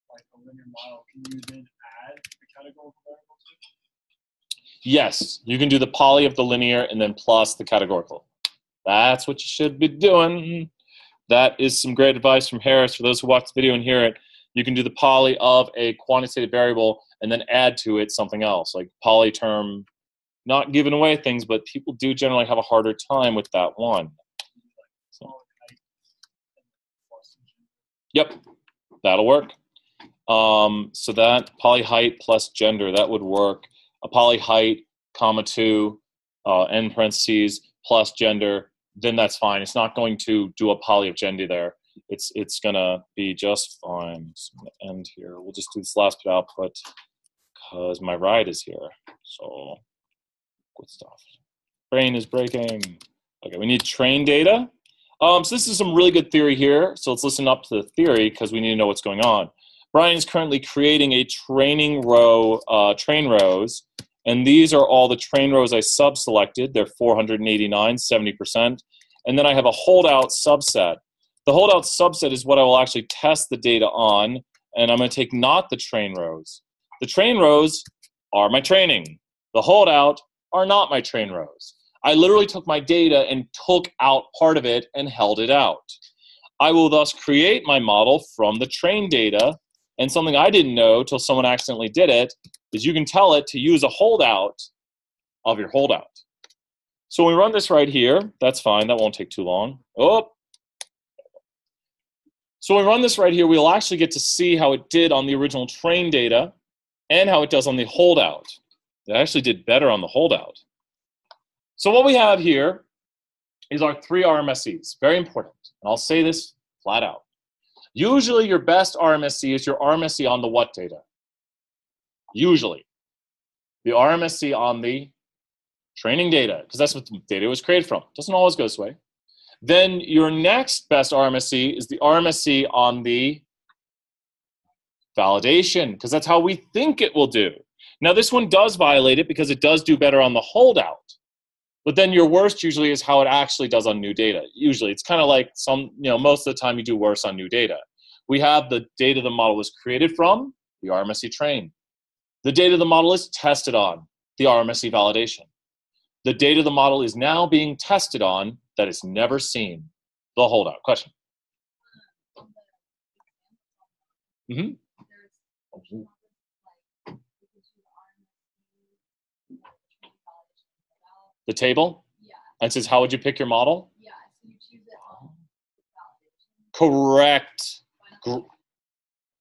like a linear model, can you then add the categorical variable to it?
Yes, you can do the poly of the linear and then plus the categorical. That's what you should be doing. That is some great advice from Harris. For those who watch the video and hear it, you can do the poly of a quantitative variable and then add to it something else, like poly term, not giving away things, but people do generally have a harder time with that one. So, yep, that'll work. So that poly height plus gender, that would work. A poly height, comma 2, end parentheses, plus gender, then that's fine. It's not going to do a poly of gender there. It's gonna be just fine. So I'm gonna end here. We'll just do this last bit output because my ride is here. So good stuff. Brain is breaking. Okay, we need train data. So this is some really good theory here. So let's listen up to the theory because we need to know what's going on. Brian is currently creating a training row, train rows, and these are all the train rows I sub-selected. They're 489, 70%. And then I have a holdout subset. The holdout subset is what I will actually test the data on, and I'm going to take not the train rows. The train rows are my training. The holdout are not my train rows. I literally took my data and took out part of it and held it out. I will thus create my model from the train data, and something I didn't know till someone accidentally did it is you can tell it to use a holdout of your holdout. So when we run this right here, that's fine, that won't take too long. Oh. So when we run this right here, we'll actually get to see how it did on the original train data and how it does on the holdout. It actually did better on the holdout. So what we have here is our 3 RMSEs, very important. And I'll say this flat out. Usually your best RMSE is your RMSE on the what data? Usually. The RMSE on the training data, because that's what the data was created from. Doesn't always go this way. Then your next best RMSE is the RMSE on the validation, because that's how we think it will do. Now this one does violate it because it does do better on the holdout. But then your worst usually is how it actually does on new data. Usually it's kind of like most of the time you do worse on new data. We have the data the model was created from, the RMSE train. The data the model is tested on, the RMSE validation. The data the model is now being tested on that is never seen, the holdout. Question? Mm-hmm. The table? Yeah. And says, how would you pick your model? Yeah, so you choose it on validation. Correct.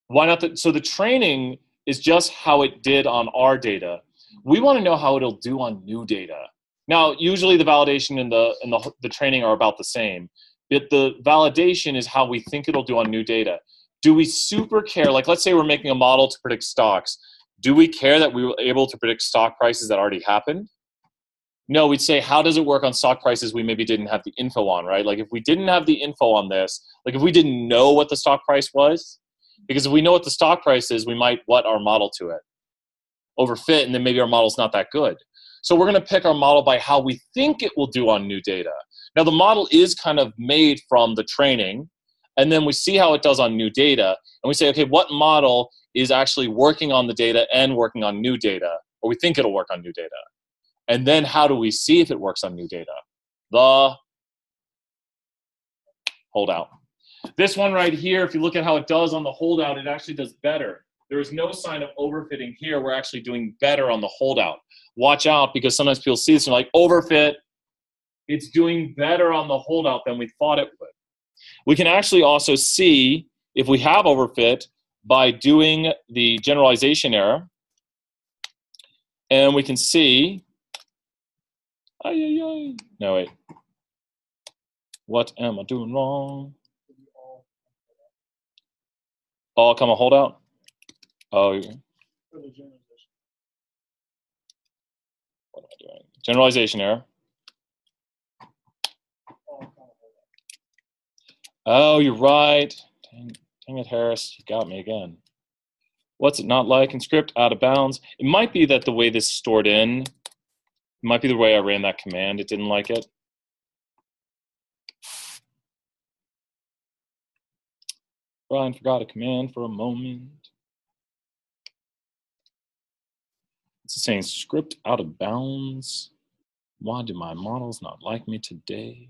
Why not? So the training is just how it did on our data. We want to know how it'll do on new data. Now, usually the validation and the training are about the same, but the validation is how we think it'll do on new data. Do we super care? Like, let's say we're making a model to predict stocks. Do we care that we were able to predict stock prices that already happened? No, we'd say, how does it work on stock prices we maybe didn't have the info on, right? Like if we didn't have the info on this, like if we didn't know what the stock price was, because if we know what the stock price is, we might what our model to it, overfit, and then maybe our model's not that good. So we're gonna pick our model by how we think it will do on new data. Now the model is kind of made from the training, and then we see how it does on new data, and we say, okay, what model is actually working on the data and working on new data, or we think it'll work on new data. And then how do we see if it works on new data? The holdout. This one right here, if you look at how it does on the holdout, it actually does better. There is no sign of overfitting here. We're actually doing better on the holdout. Watch out, because sometimes people see this and they're like, overfit. It's doing better on the holdout than we thought it would. We can actually also see if we have overfit by doing the generalization error. And we can see, no, wait. What am I doing wrong? All come a holdout? Oh, what am I doing? Generalization error. Oh, you're right. Dang it, Harris. You got me again. What's it not like in script? Out of bounds. It might be that the way this stored in, it might be the way I ran that command. It didn't like it. Brian forgot a command for a moment. It's saying script out of bounds. Why do my models not like me today?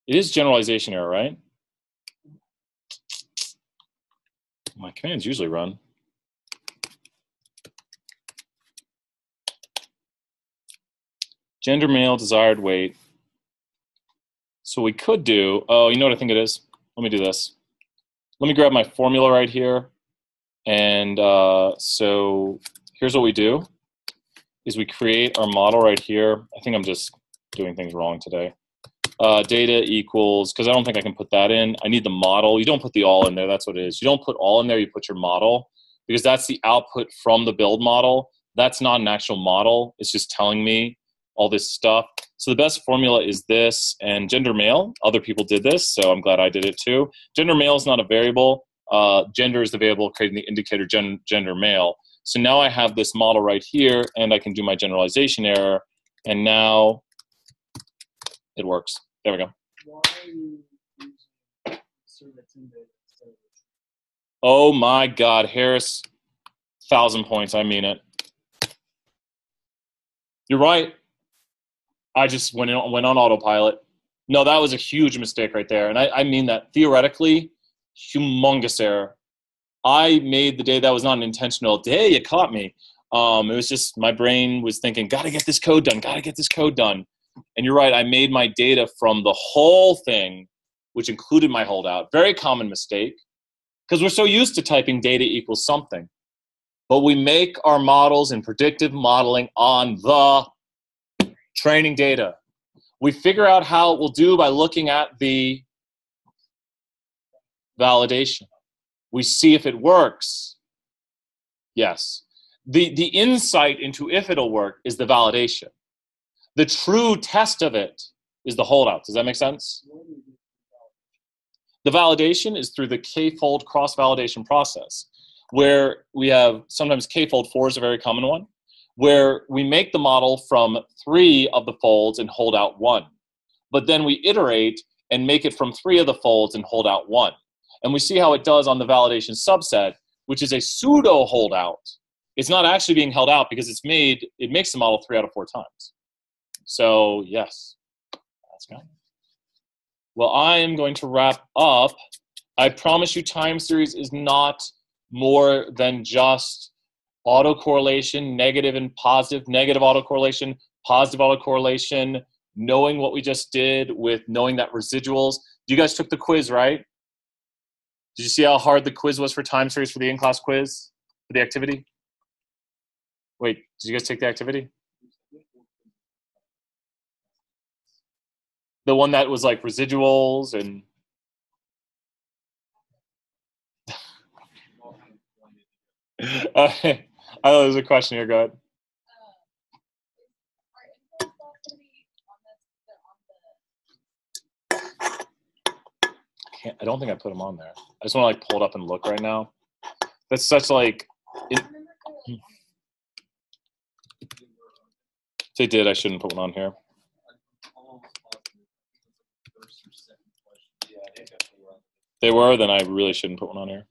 It is generalization error, right? My commands usually run. Gender male, desired weight. So we could do, oh, you know what I think it is? Let me do this. Let me grab my formula right here. And so here's what we do, is we create our model right here. I think I'm just doing things wrong today. Data equals, because I don't think I can put that in. I need the model. You don't put the all in there. That's what it is. You don't put all in there. You put your model, because that's the output from the build model. That's not an actual model. It's just telling me all this stuff. So the best formula is this, and gender male. Other people did this, so I'm glad I did it too. Gender male is not a variable. Gender is the variable creating the indicator gender male. So now I have this model right here, and I can do my generalization error, and now it works. There we go.
Why are you using certain data instead of
Oh my God, Harris, 1,000 points. I mean it. You're right. I just went on autopilot. No, that was a huge mistake right there. And I mean that theoretically, humongous error. I made the day that was not an intentional day. You caught me. It was just my brain was thinking, got to get this code done, got to get this code done. And you're right. I made my data from the whole thing, which included my holdout. Very common mistake because we're so used to typing data equals something. But we make our models in predictive modeling on the training data. We figure out how it will do by looking at the validation. We see if it works. Yes. The insight into if it'll work is the validation. The true test of it is the holdout. Does that make sense? The validation is through the k-fold cross-validation process, where we have sometimes k-fold 4 is a very common one, where we make the model from 3 of the folds and hold out 1. But then we iterate and make it from 3 of the folds and hold out 1. And we see how it does on the validation subset, which is a pseudo holdout. It's not actually being held out because it makes the model 3 out of 4 times. So yes, that's good. Well, I am going to wrap up. I promise you time series is not more than just autocorrelation, negative and positive, negative autocorrelation, positive autocorrelation, knowing what we just did with knowing that residuals. You guys took the quiz, right? Did you see how hard the quiz was for time series for the in-class quiz, for the activity? Wait, did you guys take the activity? The one that was like residuals and... I thought there was a question here. Go ahead. I don't think I put them on there. I just want to like pull it up and look right now. That's such like... If they did, I shouldn't put one on here. They were, then I really shouldn't put one on here.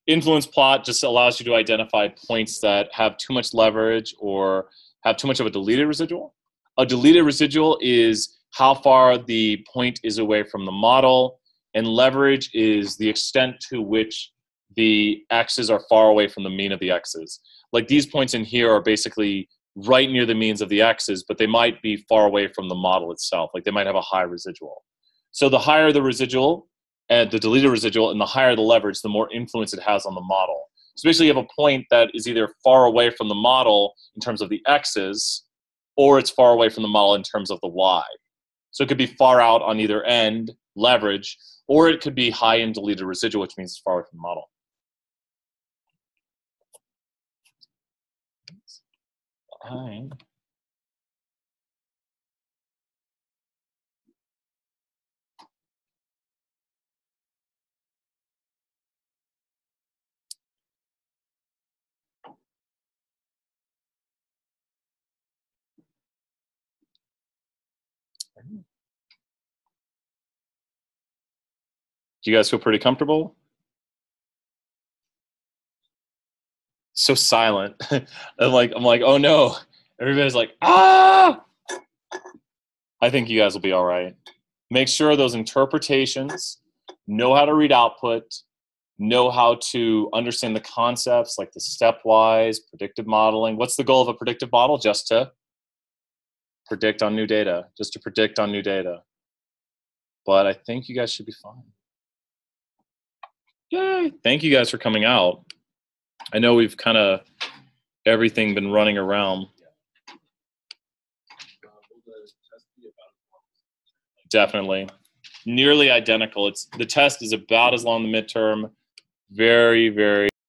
Influence plot just allows you to identify points that have too much leverage or have too much of a deleted residual. A deleted residual is how far the point is away from the model, and leverage is the extent to which the x's are far away from the mean of the x's. Like these points in here are basically right near the means of the x's, but they might be far away from the model itself. Like they might have a high residual. So the higher the residual, and the deleted residual, and the higher the leverage, the more influence it has on the model. So basically you have a point that is either far away from the model in terms of the x's, or it's far away from the model in terms of the y. So it could be far out on either end, leverage, or it could be high in deleted residual, which means it's far away from the model. All right. Do you guys feel pretty comfortable? So silent. I'm like, oh no. Everybody's like, ah! I think you guys will be all right. Make sure those interpretations, know how to read output, know how to understand the concepts like the stepwise, predictive modeling. What's the goal of a predictive model? Just to predict on new data. Just to predict on new data. But I think you guys should be fine. Yay! Thank you guys for coming out. I know we've kind of everything been running around. Definitely. Nearly identical. The test is about as long the midterm. Very, very